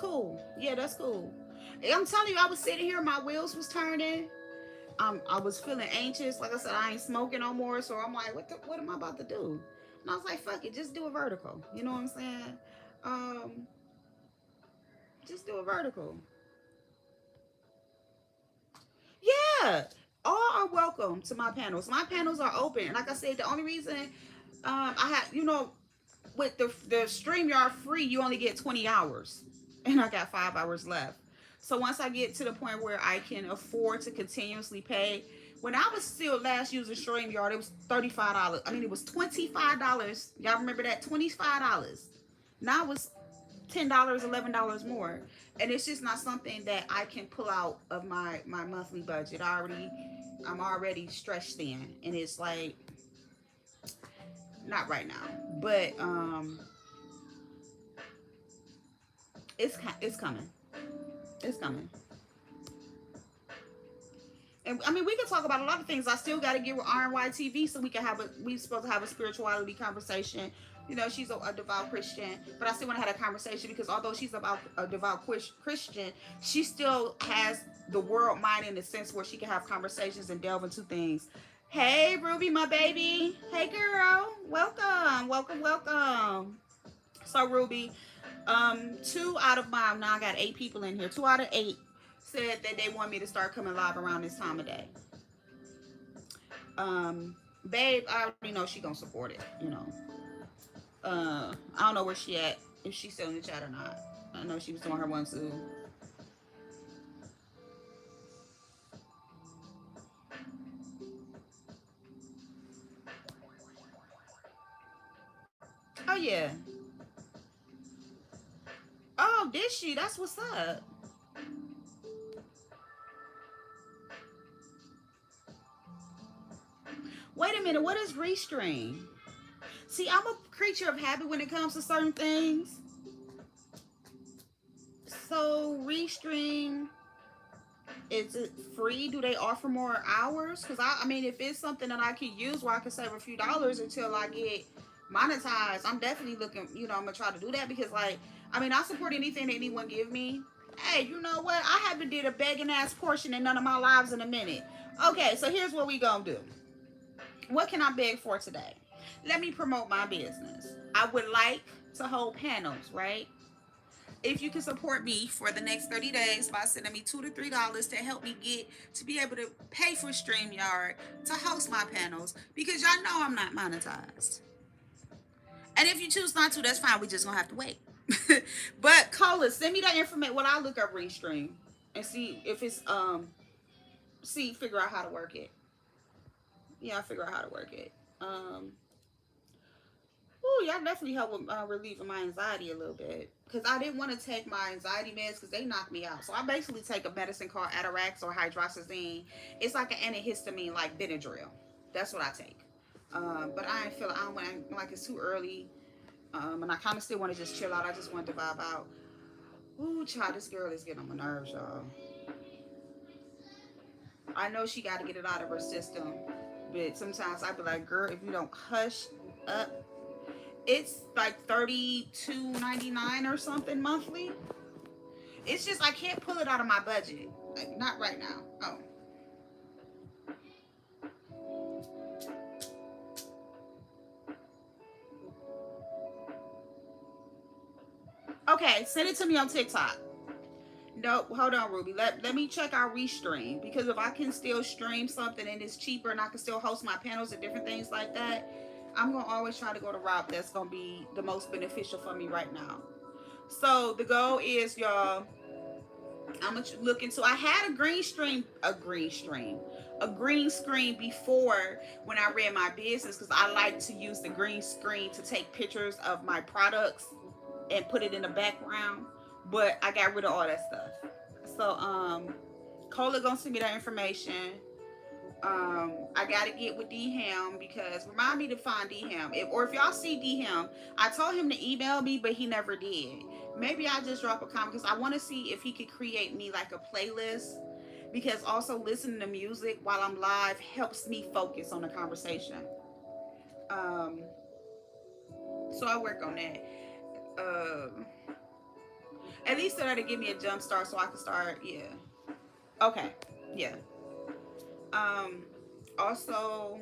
cool. Yeah, that's cool. I'm telling you, I was sitting here, my wheels was turning. I was feeling anxious. Like I said, I ain't smoking no more. So I'm like, what am I about to do? And I was like, fuck it, just do a vertical. You know what I'm saying? Um, just do a vertical. Yeah. All are welcome to my panels. My panels are open. Like I said, the only reason I had, with the StreamYard free, you only get 20 hours. And I got 5 hours left. So once I get to the point where I can afford to continuously pay, when I was still last using StreamYard, it was $35. I mean, it was $25. Y'all remember that? $25. Now it's $10, $11 more. And it's just not something that I can pull out of my monthly budget. I'm already stretched thin. And it's like, not right now. But it's coming. It's coming. And I mean, we can talk about a lot of things. I still got to get with RNYTV so we supposed to have a spirituality conversation. She's a devout Christian, but I still want to have a conversation because although she's about a devout Christian, she still has the world mind in the sense where she can have conversations and delve into things. Hey, Ruby, my baby. Hey, girl. Welcome, welcome, welcome. So, Ruby, 2 out of my, now I got 8 people in here. 2 out of 8 said that they want me to start coming live around this time of day. Babe, I already know she gonna support it. I don't know where she at, if she's still in the chat or not. I know she was doing her one too. Oh yeah. Oh, did she? That's what's up. Wait a minute, what is Restream? See, I'm a creature of habit when it comes to certain things. So, Restream, is it free? Do they offer more hours? Because, I mean, if it's something that I can use where I can save a few dollars until I get monetized, I'm definitely looking, I'm going to try to do that because, like, I mean, I support anything that anyone give me. Hey, you know what? I haven't did a begging ass portion in none of my lives in a minute. Okay, so here's what we gonna do. What can I beg for today? Let me promote my business. I would like to hold panels, right? If you can support me for the next 30 days by sending me $2 to $3 to help me get to be able to pay for StreamYard to host my panels, because y'all know I'm not monetized. And if you choose not to, that's fine. We just gonna have to wait. But call us, send me that information. Well, I'll look up Restream and see if it's figure out how to work it. Yeah, I'll figure out how to work it. Y'all definitely help with relieving my anxiety a little bit. Because I didn't want to take my anxiety meds because they knocked me out. So I basically take a medicine called Atarax or hydroxyzine. It's like an antihistamine, like Benadryl. That's what I take. But I ain't feel, I don't want, like it's too early. And I kind of still want to just chill out. I just want to vibe out. Ooh, child, this girl is getting on my nerves, y'all. I know she got to get it out of her system. But sometimes I be like, girl, if you don't hush up, it's like $32.99 or something monthly. It's just I can't pull it out of my budget. Like, not right now. Oh. Okay, send it to me on TikTok. No, hold on, Ruby. Let me check our Restream, because if I can still stream something and it's cheaper and I can still host my panels and different things like that, I'm gonna always try to go the route that's gonna be the most beneficial for me right now. So the goal is, y'all, I'm gonna look into. I had a green screen before when I ran my business, because I like to use the green screen to take pictures of my products and put it in the background. But I got rid of all that stuff. So Cola gonna send me that information. I gotta get with D-Ham, because remind me to find D-Ham. Or if y'all see D-Ham, I told him to email me, but he never did. Maybe I'll just drop a comment, because I want to see if he could create me like a playlist, because also listening to music while I'm live helps me focus on the conversation. So I work on that. At least so that'll give me a jump start so I can start. Yeah. Okay. Yeah. Um. Also,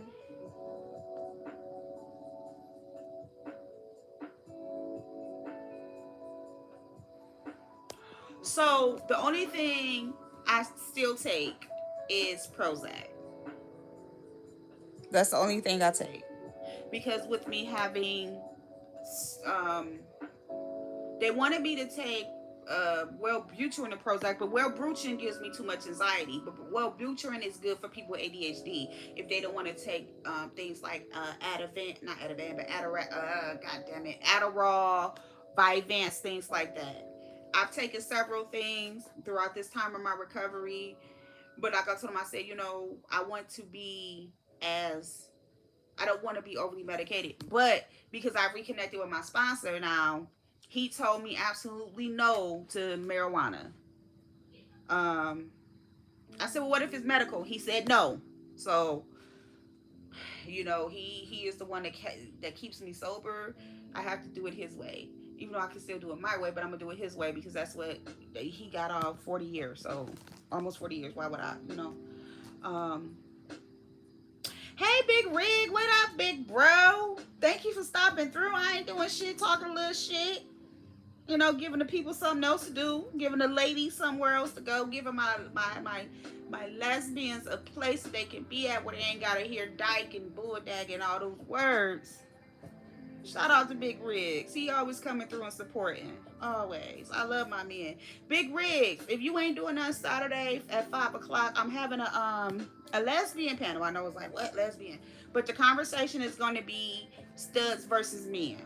so the only thing I still take is Prozac. That's the only thing I take because with me having um they wanted me to take Wellbutrin and Prozac, but Wellbutrin gives me too much anxiety. But Wellbutrin is good for people with ADHD if they don't want to take things like Ativan, not Ativan, but God damn it, Adderall, Vyvanse, things like that. I've taken several things throughout this time of my recovery, but like I told him, I said, I want to be as I don't want to be overly medicated. But because I reconnected with my sponsor now, he told me absolutely no to marijuana. Um, I said, well, what if it's medical? He said no. So, he is the one that keeps me sober. I have to do it his way. Even though I can still do it my way, but I'm gonna do it his way because that's what he got off 40 years. So almost 40 years. Why would I? Um, Hey, Big Rig, what up, big bro? Thank you for stopping through. I ain't doing shit, talking a little shit. Giving the people something else to do, giving the ladies somewhere else to go, giving my lesbians a place they can be at where they ain't gotta hear dyke and bulldag and all those words. Shout out to Big Riggs. He always coming through and supporting. Always. I love my men. Big Riggs, if you ain't doing nothing Saturday at 5 o'clock, I'm having a lesbian panel. I know it's like, what, lesbian? But the conversation is going to be studs versus men.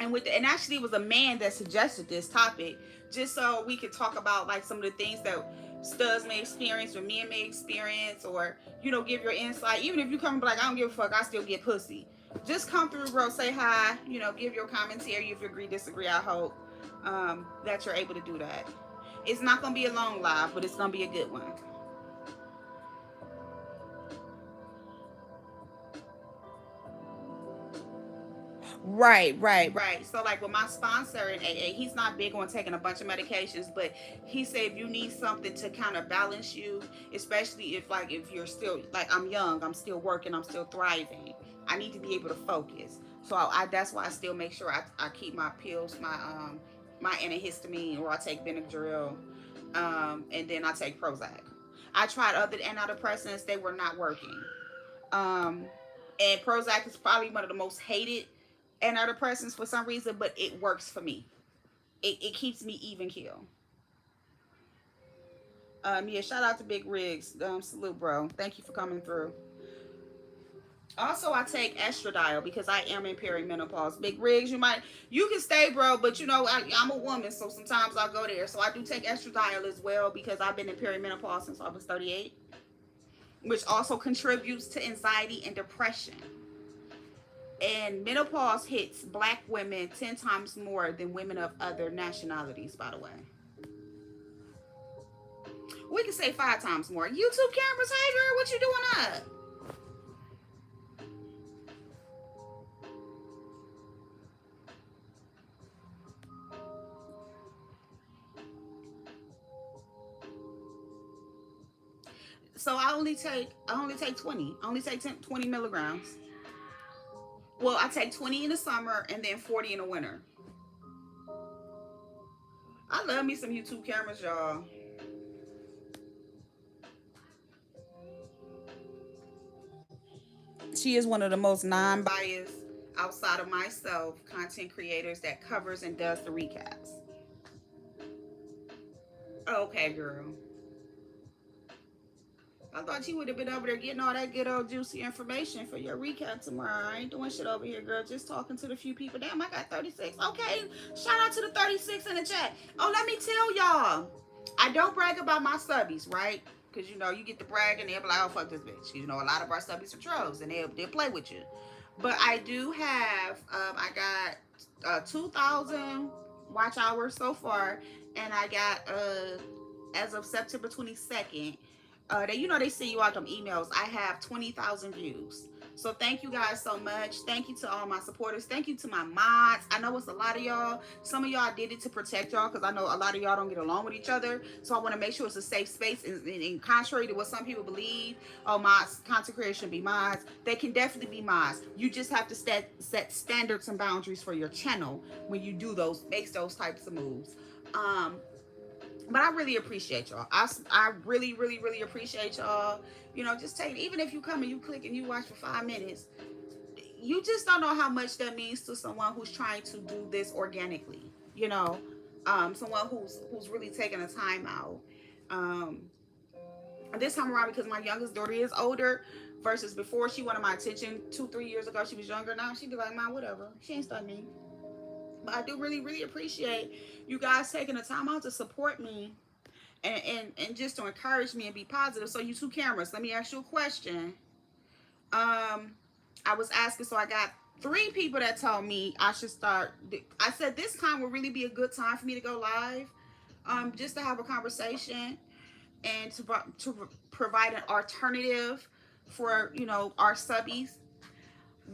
And actually it was a man that suggested this topic just so we could talk about like some of the things that studs may experience or men may experience, or give your insight. Even if you come and be like, I don't give a fuck, I still get pussy. Just come through, bro, say hi, give your commentary. If you agree, disagree, I hope that you're able to do that. It's not gonna be a long live, but it's gonna be a good one. Right. So like with my sponsor in AA, he's not big on taking a bunch of medications, but he said if you need something to kind of balance you, especially if you're still like, I'm young, I'm still working, I'm still thriving, I need to be able to focus. So I that's why I still make sure I keep my pills, my antihistamine, or I take Benadryl, and then I take Prozac. I tried other antidepressants, they were not working. Um, and Prozac is probably one of the most hated antidepressants for some reason, but it works for me. It keeps me even keel. Yeah, shout out to Big Riggs. Salute, bro. Thank you for coming through. Also, I take estradiol because I am in perimenopause. Big Riggs, you can stay, bro, but I'm a woman, so sometimes I'll go there. So I do take estradiol as well because I've been in perimenopause since I was 38, which also contributes to anxiety and depression. And menopause hits black women 10 times more than women of other nationalities, by the way. We can say 5 times more. YouTube cameras, hey girl, what you doing up? So I only take 20. I only take 20 milligrams. Well, I take 20 in the summer and then 40 in the winter. I love me some YouTube cameras, y'all. She is one of the most non-biased, outside of myself, content creators that covers and does the recaps. Okay, girl. I thought you would have been over there getting all that good old juicy information for your recap tomorrow. I ain't doing shit over here, girl. Just talking to the few people. Damn, I got 36. Okay, shout out to the 36 in the chat. Oh, let me tell y'all. I don't brag about my subbies, right? Because, you get to brag and they'll be like, oh, fuck this bitch. A lot of our subbies are trolls and they'll play with you. But I do have, I got 2,000 watch hours so far. And I got, as of September 22nd, they send you out them emails. I have 20,000 views. So thank you guys so much. Thank you to all my supporters. Thank you to my mods. I know it's a lot of y'all. Some of y'all did it to protect y'all because I know a lot of y'all don't get along with each other. So I want to make sure it's a safe space. And contrary to what some people believe, oh, mods, content creators should be mods. They can definitely be mods. You just have to set standards and boundaries for your channel when you do those, makes those types of moves. But I really appreciate y'all. I really, really, really appreciate y'all. You know, just take, even if you come and you click and you watch for 5 minutes, you just don't know how much that means to someone who's trying to do this organically. You know, someone who's really taking a time out. Um, this time around, because my youngest daughter is older, versus before she wanted my attention 2-3 years ago. She was younger. Now she'd be like, "Mom, whatever." She ain't studying me. But I do really, really appreciate you guys taking the time out to support me and just to encourage me and be positive. So you two cameras, let me ask you a question. I was asking, so I got 3 people that told me I should start. I said this time would really be a good time for me to go live, just to have a conversation and to provide an alternative for, you know, our subbies.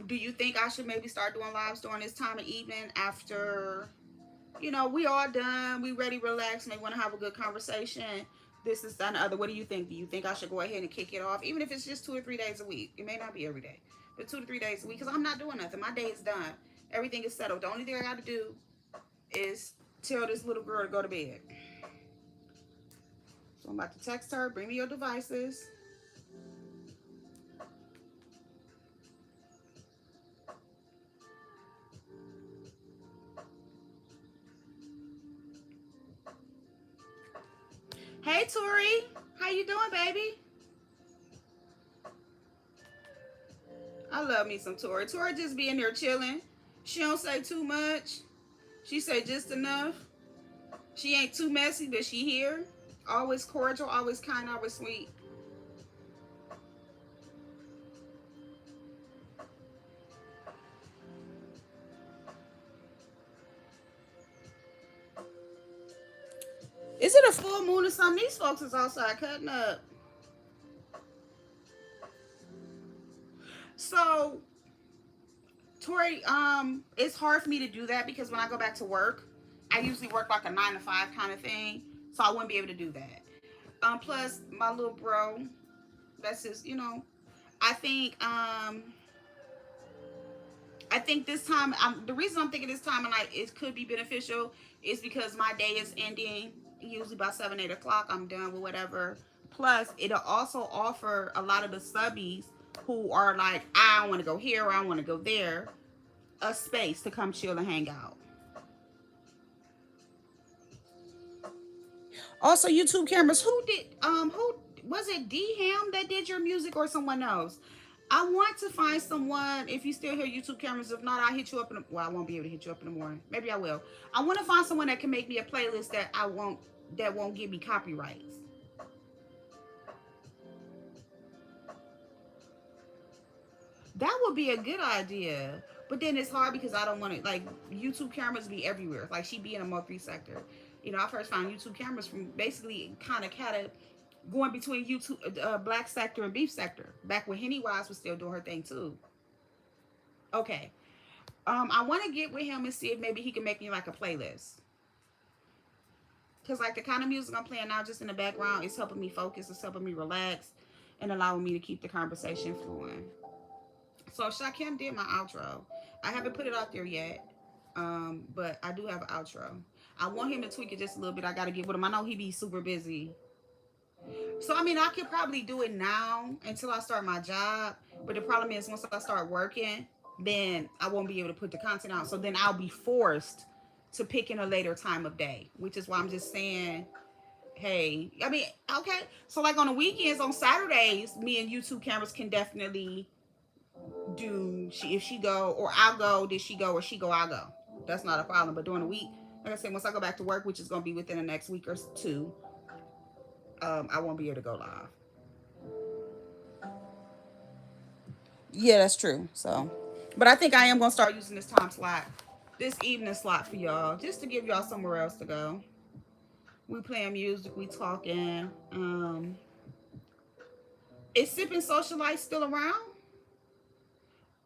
Do you think I should maybe start doing lives during this time of evening after, you know, we all done, we ready, relax, may want to have a good conversation, this is done, other? What do you think? Do you think I should go ahead and kick it off, even if it's just 2 or 3 days a week? It may not be every day, but 2 to 3 days a week, because I'm not doing nothing. My day is done. Everything is settled. The only thing I got to do is tell this little girl to go to bed. So I'm about to text her, bring me your devices. Hey Tori, how you doing, baby? I love me some Tori. Tori just be in there chilling. She don't say too much. She say just enough. She ain't too messy, but she here. Always cordial, always kind, always sweet. Is it a full moon or something? These folks is outside cutting up. So, Tori, it's hard for me to do that because when I go back to work, I usually work like a 9 to 5 kind of thing. So I wouldn't be able to do that. Plus my little bro, that's just, you know, I think this time, the reason I'm thinking this time and it could be beneficial is because my day is ending usually by 7-8 o'clock. I'm done with whatever. Plus, it'll also offer a lot of the subbies who are like, I want to go here or I want to go there, a space to come chill and hang out. Also, YouTube cameras, who was it? D Ham that did your music or someone else? I want to find someone. If you still hear YouTube cameras, if not, I'll hit you up in the, well, I won't be able to hit you up in the morning. Maybe I will. I want to find someone that can make me a playlist that won't give me copyrights. That would be a good idea. But then it's hard because I don't want to, like, YouTube cameras be everywhere. Like, she be in a Movie sector. You know, I first found YouTube cameras from basically kind of going between YouTube, black sector and beef sector. Back when Henny Wise was still doing her thing too. Okay. I want to get with him and see if maybe he can make me like a playlist. Because like the kind of music I'm playing now just in the background is helping me focus, it's helping me relax, and allowing me to keep the conversation flowing. So Shakim did my outro. I haven't put it out there yet, but I do have an outro. I want him to tweak it just a little bit. I got to get with him. I know he be super busy. So, I mean, I could probably do it now until I start my job. But the problem is once I start working, then I won't be able to put the content out. So then I'll be forced to pick in a later time of day, which is why I'm just saying, hey, I mean, okay. So like on the weekends, on Saturdays, me and YouTube cameras can definitely do, if she go or I'll go, did she go, or she go, I'll go. That's not a problem. But during the week, like I said, once I go back to work, which is going to be within the next week or two, I won't be able to go live. Yeah, that's true. So, but I think I am gonna start using this time slot, this evening slot for y'all, just to give y'all somewhere else to go. We playing music, we talking. Is Sipping Socialite still around?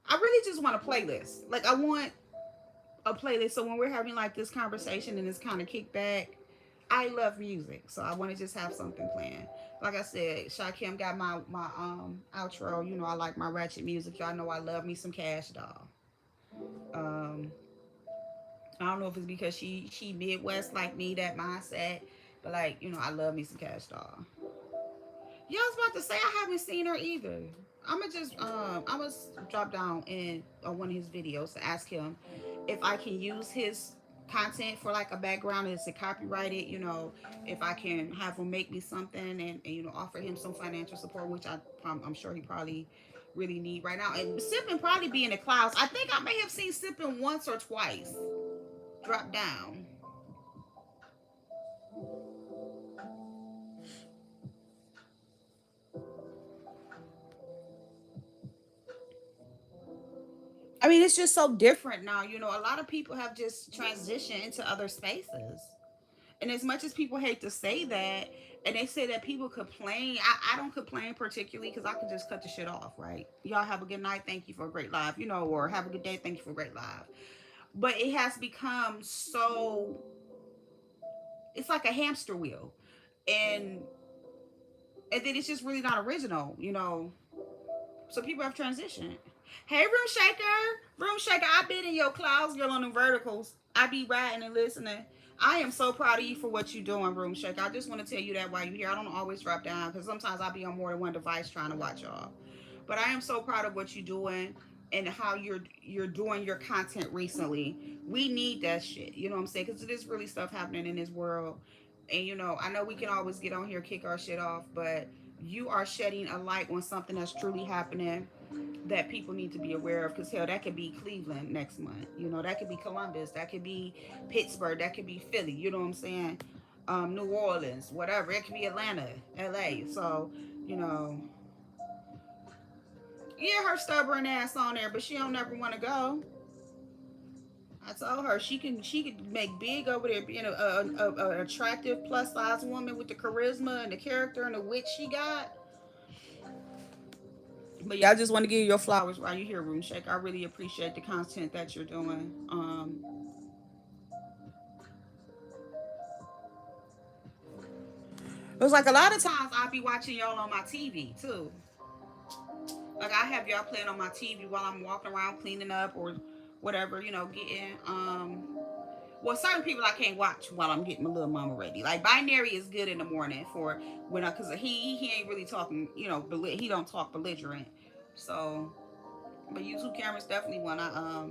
I really just want a playlist. Like I want a playlist. So when we're having like this conversation and this kind of kickback, I love music, so I want to just have something playing. Like I said, Sha Kim got my outro. You know, I like my ratchet music. Y'all know I love me some Cash Doll. Um, I don't know if it's because she Midwest like me, that mindset, but like I love me some Cash Doll. Yeah, I was about to say I haven't seen her either. I'm gonna drop down in on one of his videos to ask him if I can use his content for like a background and it's copyrighted. If I can have him make me something and offer him some financial support, which I'm sure he probably really need right now. And Sippin probably be in the clouds. I think I may have seen Sippin once or twice drop down. I mean, it's just so different now. A lot of people have just transitioned into other spaces. And as much as people hate to say that, and they say that people complain, I don't complain particularly because I can just cut the shit off, right? Y'all have a good night. Thank you for a great live, or have a good day. Thank you for a great live. But it has become so, it's like a hamster wheel. And then it's just really not original. So people have transitioned. Hey, Room Shaker, I've been in your clouds, girl, on the verticals. I be riding and listening. I am so proud of you for what you're doing, Room Shaker. I just want to tell you that while you're here. I don't always drop down because sometimes I'll be on more than one device trying to watch y'all. But I am so proud of what you're doing and how you're doing your content recently. We need that shit. You know what I'm saying? Because there's really stuff happening in this world. And I know we can always get on here, kick our shit off, but you are shedding a light on something that's truly happening that people need to be aware of, because hell, that could be Cleveland next month, that could be Columbus, that could be Pittsburgh, that could be Philly, you know what I'm saying, New Orleans, whatever, it could be Atlanta, LA. So you know yeah, her stubborn ass on there, but she don't never want to go. I told her she could make big over there, being a attractive plus size woman with the charisma and the character and the wit she got. But yeah, I just want to give you your flowers while you're here, Room Shake. I really appreciate the content that you're doing. It was like a lot of times I'll be watching y'all on my TV too. Like I have y'all playing on my TV while I'm walking around cleaning up or whatever, getting well, certain people I can't watch while I'm getting my little mama ready. Like Binary is good in the morning for when I, cause he ain't really talking, he don't talk belligerent. So, but YouTube cameras definitely one I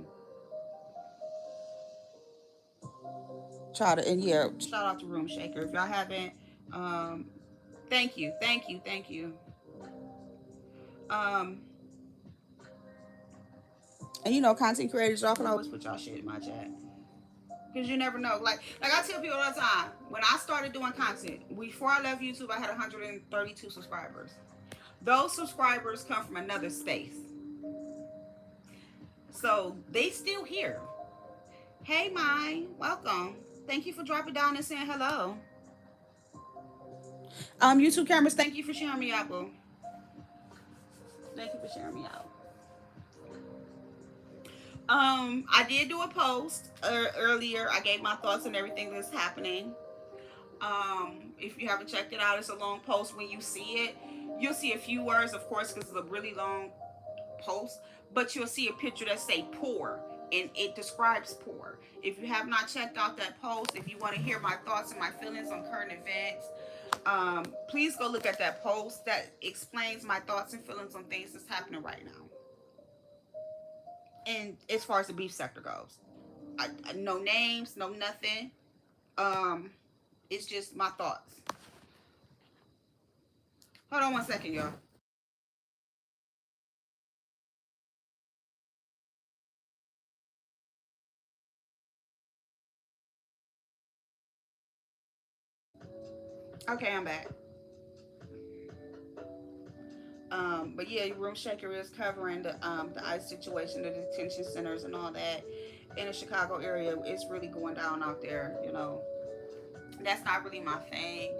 try to, and yeah, shout out to Room Shaker if y'all haven't. Um, thank you. Um, and content creators, y'all can always put y'all shit in my chat. Cause you never know. Like I tell people all the time, when I started doing content, before I left YouTube, I had 132 subscribers. Those subscribers come from another space, so they still here. Hey, mine, welcome. Thank you for dropping down and saying hello. YouTube cameras, thank you for sharing me out, boo. Thank you for sharing me out. I did do a post earlier. I gave my thoughts on everything that's happening. If you haven't checked it out, it's a long post. When you see it, you'll see a few words, of course, because it's a really long post. But you'll see a picture that say "poor," and it describes poor. If you have not checked out that post, if you want to hear my thoughts and my feelings on current events, please go look at that post. That explains my thoughts and feelings on things that's happening right now. And as far as the beef sector goes, no names, no nothing. Um, it's just my thoughts. Hold on one second, y'all. Okay, I'm back. But yeah, Room Shaker is covering the ICE situation, the detention centers, and all that in the Chicago area. It's really going down out there. That's not really my thing.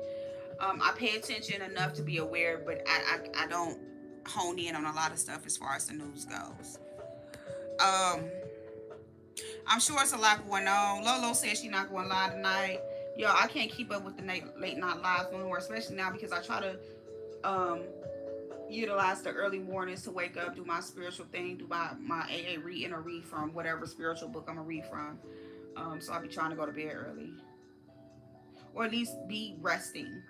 I pay attention enough to be aware, but I don't hone in on a lot of stuff as far as the news goes. I'm sure it's a lot going on. Lolo says she's not going live tonight. Yo, I can't keep up with the late night lives no more, especially now because I try to um utilize the early mornings to wake up, do my spiritual thing, do my AA reading or read from whatever spiritual book I'm gonna read from. So I'll be trying to go to bed early, or at least be resting,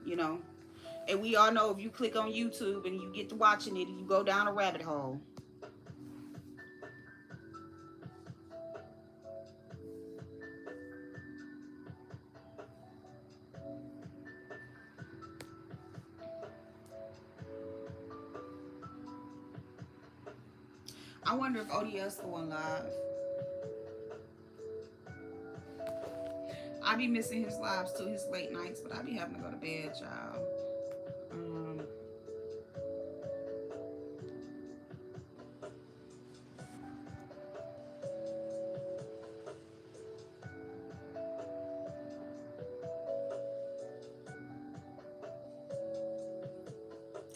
you know. And we all know if you click on YouTube and you get to watching it, you go down a rabbit hole. I wonder if ODS going live. I be missing his lives too, his late nights, but I be having to go to bed, y'all. Um,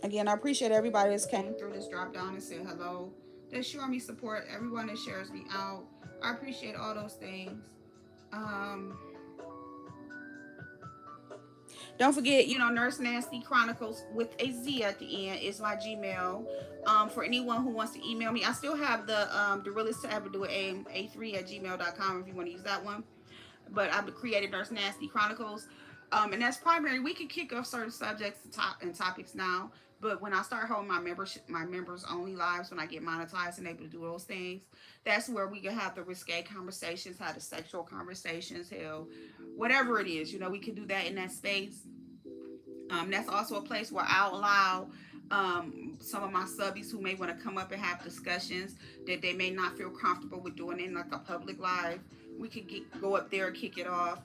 Again, I appreciate everybody that's came through this drop down and said hello. That showing me support. Everyone that shares me out. I appreciate all those things. Um, Don't forget, Nurse Nasty Chronicles with a Z at the end is my Gmail. For anyone who wants to email me, I still have the realest to ever do it, a3@gmail.com if you want to use that one. But I've created Nurse Nasty Chronicles. And that's primary. We can kick off certain subjects and topics now. But when I start holding my members only lives, when I get monetized and able to do those things, that's where we can have the risque conversations, have the sexual conversations, hell, whatever it is, we can do that in that space. That's also a place where I'll allow some of my subbies who may want to come up and have discussions that they may not feel comfortable with doing in like a public live. We could go up there, kick it off,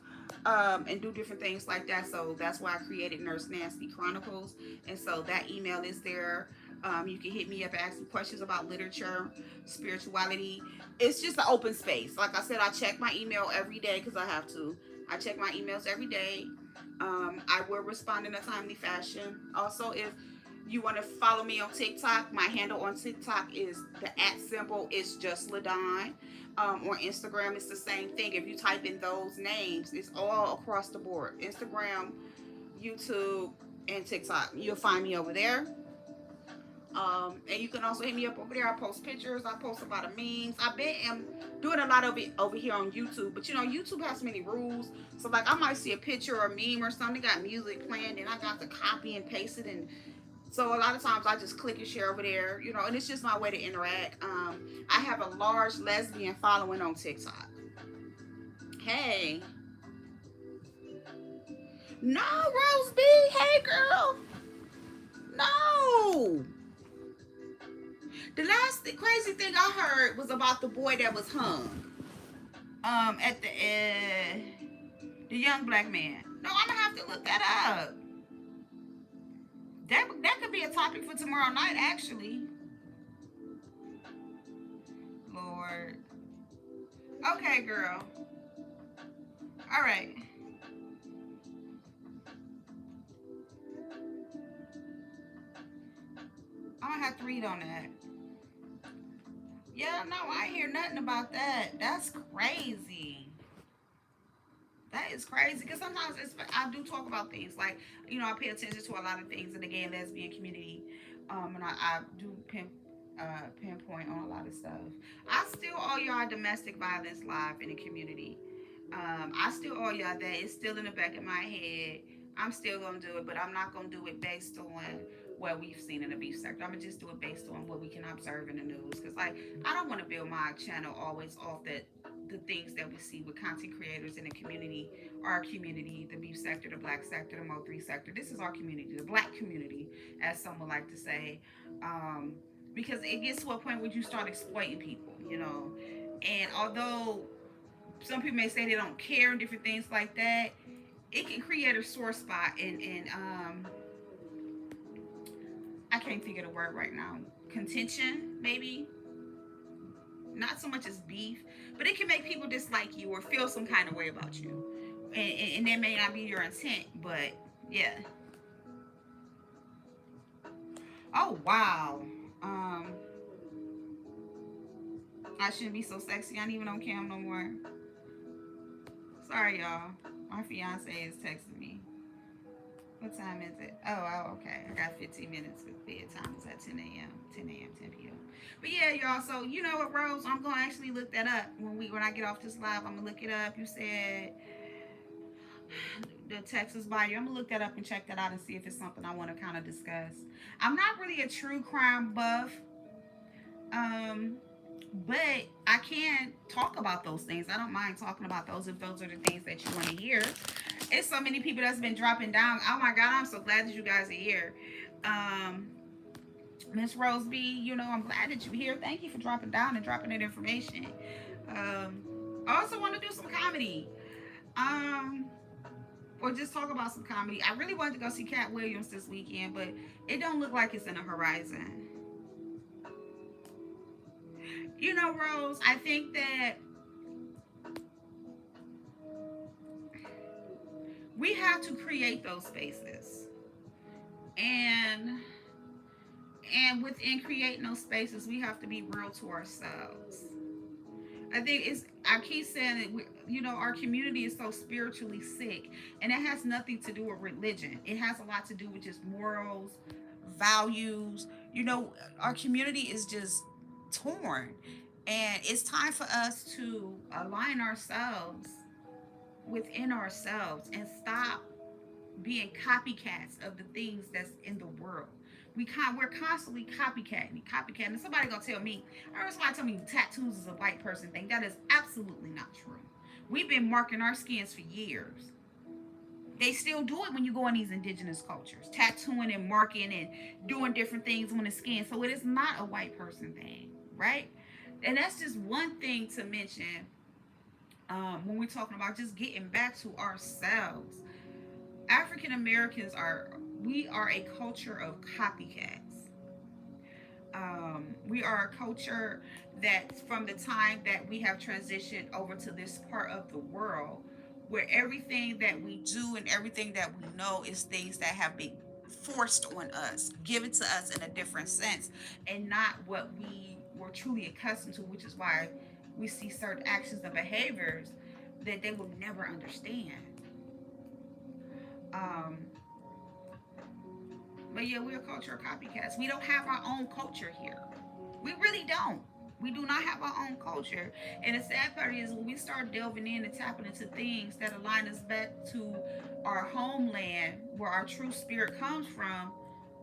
and do different things like that. So that's why I created Nurse Nasty Chronicles. And so that email is there. You can hit me up and ask me questions about literature, spirituality. It's just an open space. Like I said, I check my email every day because I have to. I check my emails every day. I will respond in a timely fashion. Also, if you want to follow me on TikTok, my handle on TikTok is the @ is just LaDawn. On Instagram, it's the same thing. If you type in those names, it's all across the board. Instagram, YouTube, and TikTok. You'll find me over there. And you can also hit me up over there. I post pictures. I post a lot of memes. I'm doing a lot of it over here on YouTube. But YouTube has so many rules. So like I might see a picture or a meme or something, got music playing, and I got to copy and paste it. And so a lot of times I just click and share over there, and it's just my way to interact. I have a large lesbian following on TikTok. Hey. No, Rose B. Hey, girl. No. The last crazy thing I heard was about the boy that was hung. At the young black man. No, I'm gonna have to look that up. That could be a topic for tomorrow night, actually. Lord. Okay, girl. All right. I'm gonna have to read on that. Yeah, no, I ain't hear nothing about that. That's crazy. That is crazy because sometimes I do talk about things like I pay attention to a lot of things in the gay and lesbian community, and I do pinpoint on a lot of stuff. I still owe y'all domestic violence live in the community. I still owe y'all that. It's still in the back of my head. I'm still gonna do it, but I'm not gonna do it based on what we've seen in the beef sector. I'm gonna just do it based on what we can observe in the news. Cause like I don't want to build my channel always off the things that we see with content creators in the community, our community, the beef sector, the black sector, the Mo3 sector. This is our community, the black community, as some would like to say. Because it gets to a point where you start exploiting people, And although some people may say they don't care and different things like that, it can create a sore spot and I can't think of the word right now. Contention, maybe. Not so much as beef, but it can make people dislike you or feel some kind of way about you. And that may not be your intent, but yeah. Oh, wow. I shouldn't be so sexy. I ain't even on cam no more. Sorry, y'all. My fiance is texting me. What time is it? Oh, okay. I got 15 minutes because bedtime is at 10 a.m., 10 a.m., 10 p.m. But yeah, y'all. So you know what, Rose? I'm gonna actually look that up when I get off this live. I'm gonna look it up. You said the Texas body. I'm gonna look that up and check that out and see if it's something I want to kind of discuss. I'm not really a true crime buff. But I can talk about those things. I don't mind talking about those if those are the things that you want to hear. It's so many people that's been dropping down. Oh my God, I'm so glad that you guys are here. Miss Rose B, you know, I'm glad that you're here. Thank you for dropping down and dropping that information. I also want to do some comedy. Or just talk about some comedy. I really wanted to go see Cat Williams this weekend, but it don't look like it's in the horizon. You know, Rose, I think that we have to create those spaces. And within creating those spaces, we have to be real to ourselves. I keep saying that, you know, our community is so spiritually sick, and it has nothing to do with religion. It has a lot to do with just morals, values. You know, our community is just torn, and it's time for us to align ourselves within ourselves and stop being copycats of the things that's in the world. We're constantly copycatting. Somebody gonna tell me, I heard somebody tell me tattoos is a white person thing. That is absolutely not true. We've been marking our skins for years. They still do it when you go in these indigenous cultures, tattooing and marking and doing different things on the skin. So it is not a white person thing, right? And that's just one thing to mention when we're talking about just getting back to ourselves. African Americans are a culture of copycats. We are a culture that from the time that we have transitioned over to this part of the world where everything that we do and everything that we know is things that have been forced on us, given to us in a different sense, and not what we were truly accustomed to, which is why we see certain actions and behaviors that they will never understand. Um, but yeah, we're a culture of copycats. We don't have our own culture here. We really don't. We do not have our own culture. And the sad part is when we start delving in and tapping into things that align us back to our homeland, where our true spirit comes from,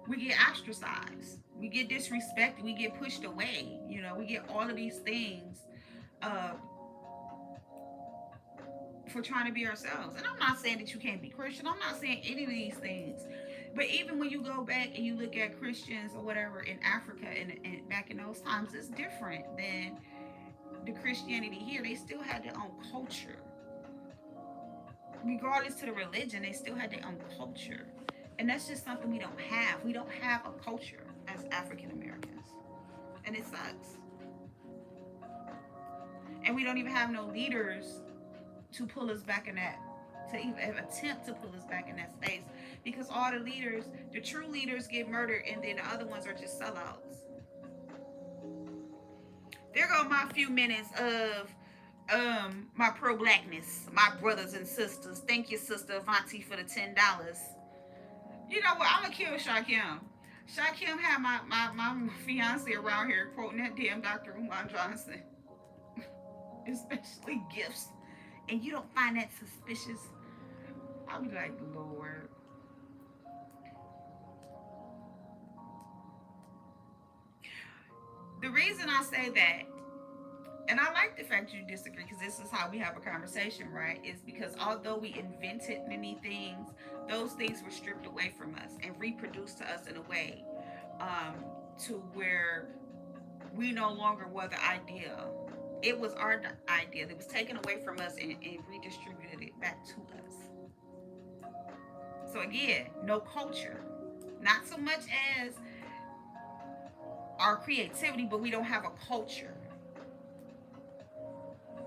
we get ostracized. We get disrespected. We get pushed away. You know, we get all of these things uh, for trying to be ourselves. And I'm not saying that you can't be Christian. I'm not saying any of these things. But even when you go back and you look at Christians or whatever in Africa and back in those times, it's different than the Christianity here. They still had their own culture. Regardless to the religion, they still had their own culture. And that's just something we don't have. We don't have a culture as African Americans. And it sucks. And we don't even have no leaders to pull us back in that, to even attempt to pull us back in that space, because all the leaders, the true leaders, get murdered, and then the other ones are just sellouts. There go my few minutes of my pro-blackness, my brothers and sisters. Thank you, Sister Avanti, for the $10. You know what? I'm gonna kill Shakim. Shakim had my fiance around here quoting that damn Dr. Umar Johnson, especially gifts, and you don't find that suspicious. I'll be like, Lord. The reason I say that, and I like the fact you disagree, because this is how we have a conversation, right? Is because although we invented many things, those things were stripped away from us and reproduced to us in a way to where we no longer were the ideal. It was our idea that was taken away from us and redistributed it back to us. So again, no culture. Not so much as our creativity, but we don't have a culture.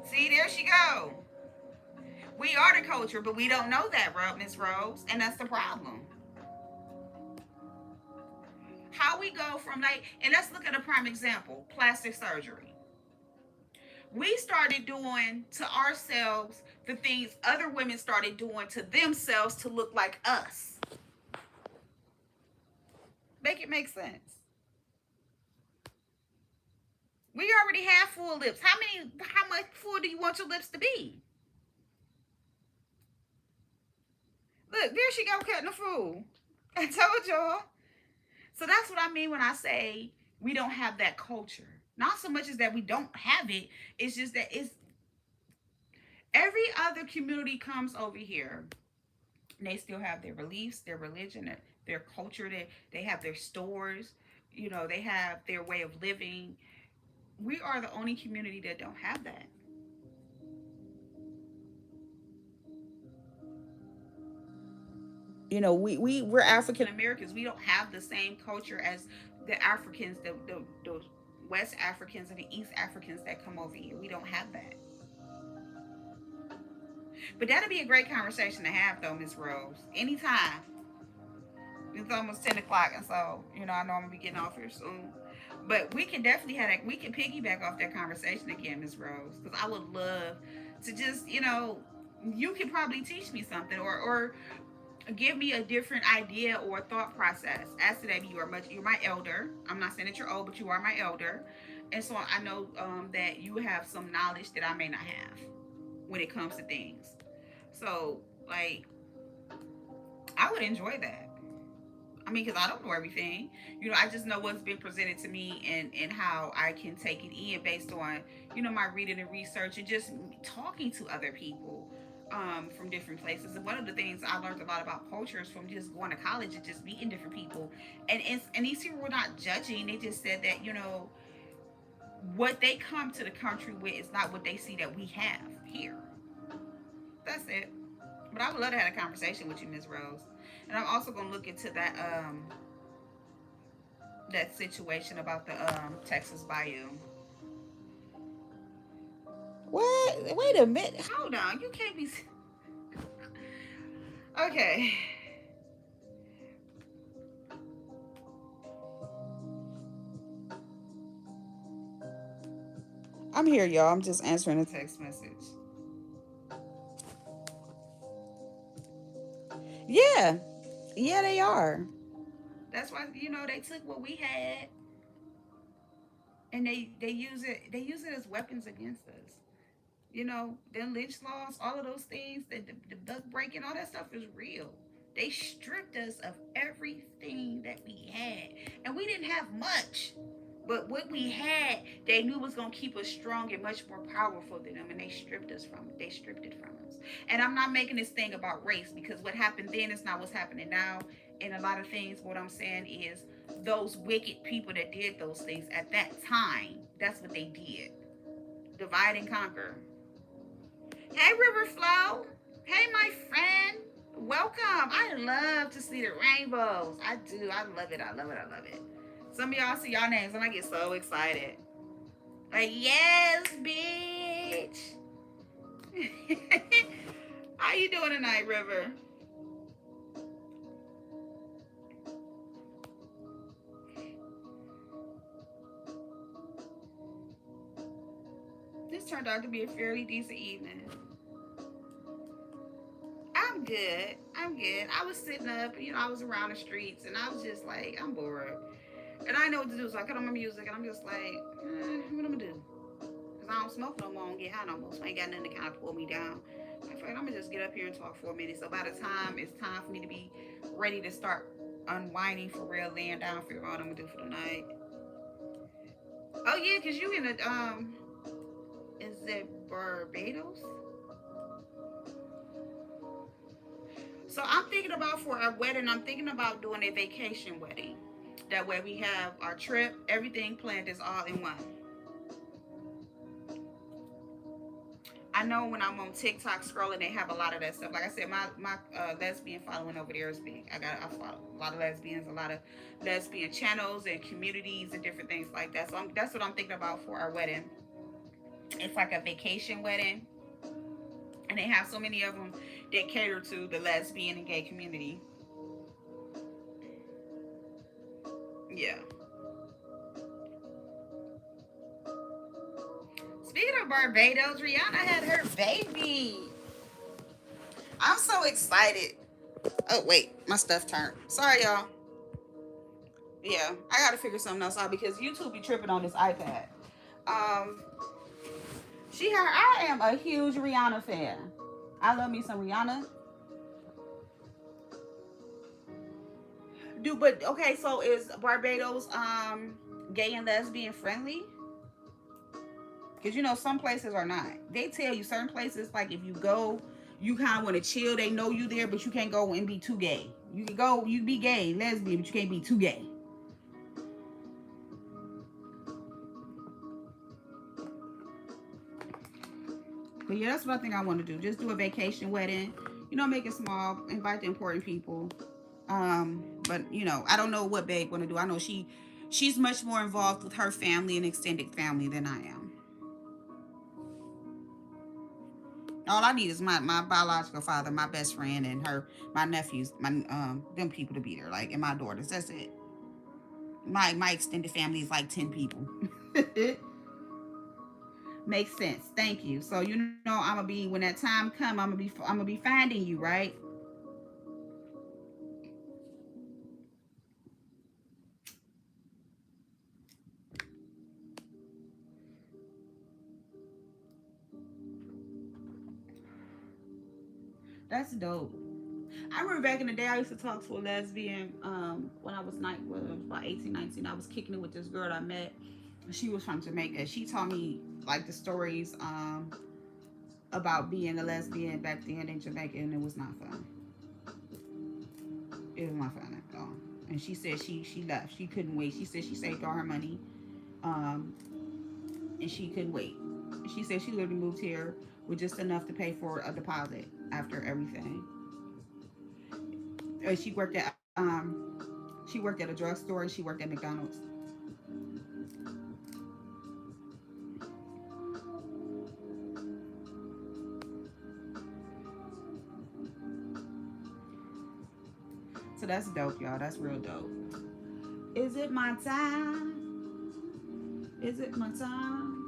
See, there she go. We are the culture, but we don't know that, Miss Rose, and that's the problem. How we go from and let's look at a prime example, plastic surgery. We started doing to ourselves the things other women started doing to themselves to look like us. Make it make sense. We already have full lips. How much full do you want your lips to be? Look, there she go cutting the fool. I told y'all. So that's what I mean when I say we don't have that culture. Not so much as that we don't have it. It's just that it's every other community comes over here and they still have their beliefs, their religion, their culture. They have their stores. You know, they have their way of living. We are the only community that don't have that. You know, we're African Americans. We don't have the same culture as the Africans, the West Africans and the East Africans that come over here. We don't have that. But that'd be a great conversation to have, though, Miss Rose. Anytime. It's almost 10 o'clock, and so I know I'm gonna be getting off here soon. But we can definitely we can piggyback off that conversation again, Miss Rose, because I would love to just you can probably teach me something or give me a different idea or thought process. As today, you're my elder. I'm not saying that you're old, but you are my elder, and so I know that you have some knowledge that I may not have when it comes to things. So like, I would enjoy that. I mean, because I don't know everything. I just know what's been presented to me and how I can take it in based on, my reading and research and just talking to other people from different places. And one of the things I learned a lot about cultures from just going to college and just meeting different people. And these people were not judging. They just said that, what they come to the country with is not what they see that we have here. That's it. But I would love to have a conversation with you, Ms. Rose. And I'm also gonna look into that situation about the Texas Bayou. What? Wait a minute. Hold on. You can't be. Okay. I'm here, y'all. I'm just answering a text message. Yeah. Yeah, they are. That's why they took what we had and they use it as weapons against us. Then lynch laws, all of those things, the duck breaking, all that stuff is real. They stripped us of everything that we had, and we didn't have much. But what we had, they knew was gonna keep us strong and much more powerful than them, and they stripped us from it. They stripped it from us. And I'm not making this thing about race because what happened then is not what's happening now. And a lot of things, what I'm saying is those wicked people that did those things at that time, that's what they did. Divide and conquer. Hey, Riverflow. Hey, my friend. Welcome. I love to see the rainbows. I do. I love it. I love it. I love it. Some of y'all see y'all names and I get so excited. Like, yes, bitch. How you doing tonight, River? This turned out to be a fairly decent evening. I'm good. I'm good. I was sitting up, I was around the streets, and I was just like, I'm bored. And I know what to do, so I cut on my music, and I'm just like, what am I gonna do? Because I don't smoke no more, I don't get high no more, so I ain't got nothing to kind of pull me down. I feel like I'm gonna just get up here and talk for a minute. So by the time it's time for me to be ready to start unwinding for real, laying down, figure out what I'm gonna do for the night. Oh yeah, because you in a is it Barbados? So I'm thinking about for our wedding, I'm thinking about doing a vacation wedding. That way we have our trip, everything planned is all in one. I know when I'm on TikTok scrolling, they have a lot of that stuff. Like I said, my lesbian following over there is big. I follow a lot of lesbians, a lot of lesbian channels and communities and different things like that. So that's what I'm thinking about for our wedding. It's like a vacation wedding, and they have so many of them that cater to the lesbian and gay community. Yeah. Speaking to Barbados. Rihanna had her baby. I'm so excited. Oh, wait. My stuff turned. Sorry, y'all. Yeah, I got to figure something else out because YouTube be tripping on this iPad. Um, I am a huge Rihanna fan. I love me some Rihanna. But okay, so is Barbados gay and lesbian friendly? Because you know some places are not. They tell you certain places, like if you go, you kind of want to chill. They know you there, but you can't go and be too gay. You can go, you be gay, lesbian, but you can't be too gay. But yeah, that's what I think I want to do. Just do a vacation wedding. You know, make it small. Invite the important people. But you know, I don't know what Babe want to do. I know she's much more involved with her family and extended family than I am. All I need is my biological father, my best friend, and my nephews, them people to be there, like, and my daughters. That's it. My extended family is like 10 people. Makes sense. Thank you. So you know I'm gonna be when that time come. I'm gonna be finding you, right? That's dope. I remember back in the day, I used to talk to a lesbian when I was about 18, 19. I was kicking it with this girl I met. She was from Jamaica. She told me like the stories about being a lesbian back then in Jamaica, and it was not fun. It was not fun at all. And she said she left. She couldn't wait. She said she saved all her money, um, and she couldn't wait. She said she literally moved here with just enough to pay for a deposit after everything. She worked at a drugstore and she worked at McDonald's. So that's dope, y'all. That's real dope. Is it my time? Is it my time?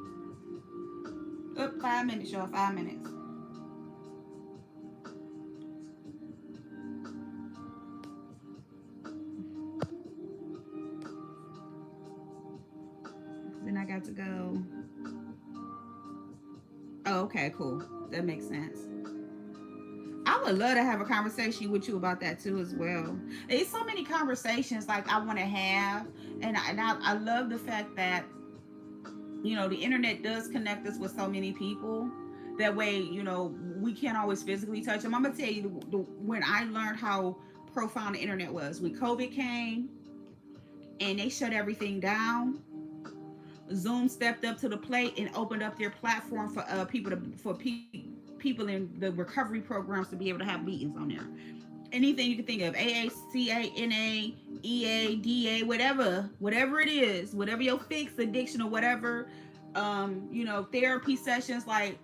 Up 5 minutes, y'all. 5 minutes. Then I got to go. Oh, okay, cool. That makes sense. I would love to have a conversation with you about that too as well. There's so many conversations like I want to have, and I love the fact that you know the internet does connect us with so many people. That way, you know, we can't always physically touch them. I'm gonna tell you when I learned how profound the internet was when COVID came and they shut everything down. Zoom stepped up to the plate and opened up their platform for people in the recovery programs to be able to have meetings on there. Anything you can think of, AACANA, EADA, whatever it is, whatever your fix, addiction, or whatever, you know, therapy sessions like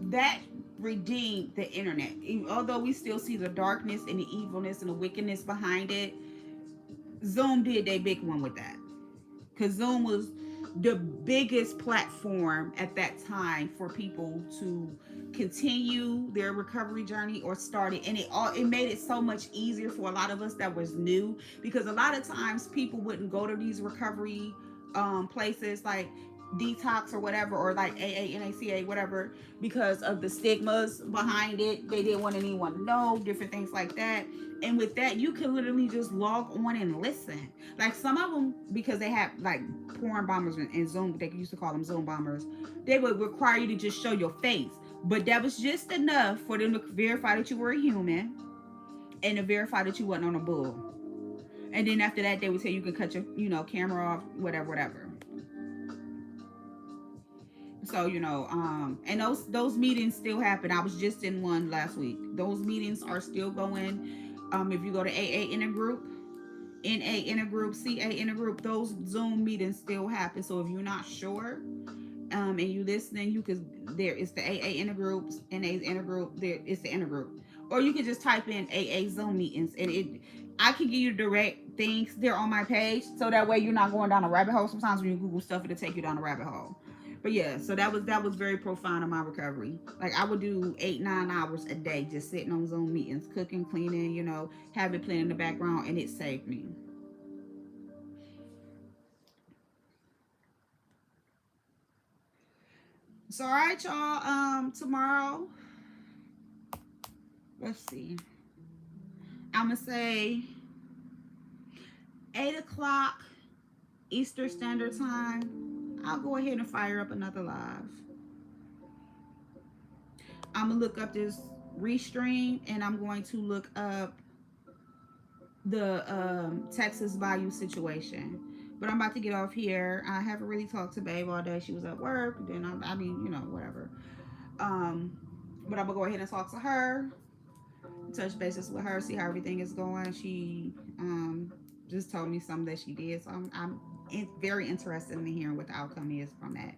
that redeemed the internet. Although we still see the darkness and the evilness and the wickedness behind it, Zoom did their big one with that. Because Zoom was the biggest platform at that time for people to continue their recovery journey or start it, and it made it so much easier for a lot of us that was new, because a lot of times people wouldn't go to these recovery places like detox or whatever, or like AA, NACA, whatever, because of the stigmas behind it. They didn't want anyone to know, different things like that. And with that, you can literally just log on and listen. Like some of them, because they have like porn bombers and Zoom, they used to call them Zoom bombers, they would require you to just show your face. But that was just enough for them to verify that you were a human and to verify that you wasn't on a bull. And then after that, they would say you could cut your, you know, camera off, whatever. So, you know, and those meetings still happen. I was just in one last week. Those meetings are still going. If you go to AA Intergroup, NA Intergroup, CA Intergroup, those Zoom meetings still happen. So if you're not sure, and you listening, you could, there is the AA Intergroups, NA's Intergroup, there is the Intergroup. Or you could just type in AA Zoom meetings, and I can give you direct things. They're on my page, so that way you're not going down a rabbit hole. Sometimes when you Google stuff, it'll take you down a rabbit hole. But yeah, so that was very profound in my recovery. Like I would do 8-9 hours a day just sitting on Zoom meetings, cooking, cleaning, you know, have it playing in the background, and it saved me. So all right, y'all. Tomorrow, let's see. I'm gonna say 8 o'clock Eastern Standard Time. I'll go ahead and fire up another live. I'm gonna look up this restream, and I'm going to look up the Texas Bayou situation. But I'm about to get off here. I haven't really talked to Babe all day. She was at work. Then I mean, you know, whatever. Um, but I'm gonna go ahead and talk to her, touch bases with her, see how everything is going. She just told me something that she did, so I'm very interested in hearing what the outcome is from that.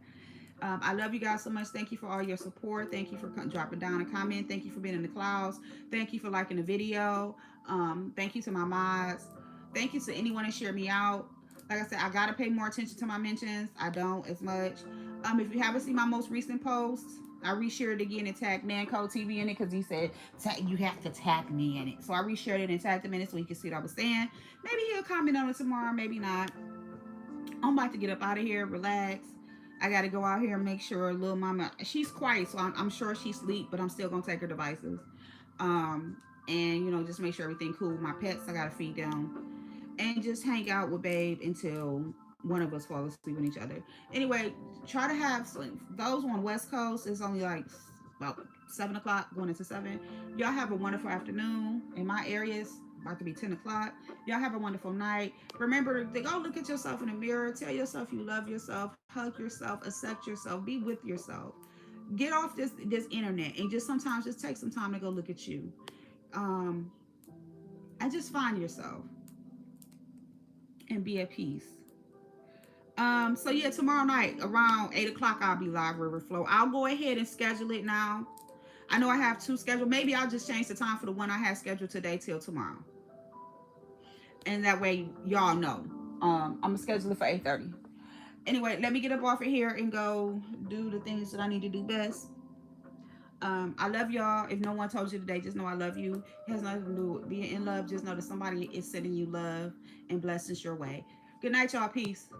I love you guys so much. Thank you for all your support. Thank you for dropping down a comment. Thank you for being in the clouds. Thank you for liking the video. Thank you to my mods. Thank you to anyone that shared me out. Like I said, I gotta pay more attention to my mentions. I don't as much. If you haven't seen my most recent post, I reshared it again and tagged Manco TV in it because he said you have to tag me in it. So I reshared it and tagged him in it so he can see what I was saying. Maybe he'll comment on it tomorrow, maybe not. I'm about to get up out of here, relax. I got to go out here and make sure little mama, she's quiet, so I'm sure she's asleep, but I'm still going to take her devices. Um, and, you know, just make sure everything cool with my pets. I got to feed them. And just hang out with Babe until one of us falls asleep with each other. Anyway, try to have, those on West Coast, it's only like about 7 o'clock, going into 7. Y'all have a wonderful afternoon. In my areas, about to be 10 o'clock. Y'all have a wonderful night. Remember to go look at yourself in the mirror. Tell yourself you love yourself. Hug yourself. Accept yourself. Be with yourself. Get off this internet and just sometimes just take some time to go look at you. Um, and just find yourself and be at peace. So yeah, tomorrow night around 8 o'clock I'll be live River Flow. I'll go ahead and schedule it now. I know I have 2 scheduled. Maybe I'll just change the time for the one I have scheduled today till tomorrow. And that way y'all know. I'm gonna schedule it for 8:30. Anyway, let me get up off of here and go do the things that I need to do best. I love y'all. If no one told you today, just know I love you. It has nothing to do with being in love. Just know that somebody is sending you love and blessings your way. Good night, y'all. Peace.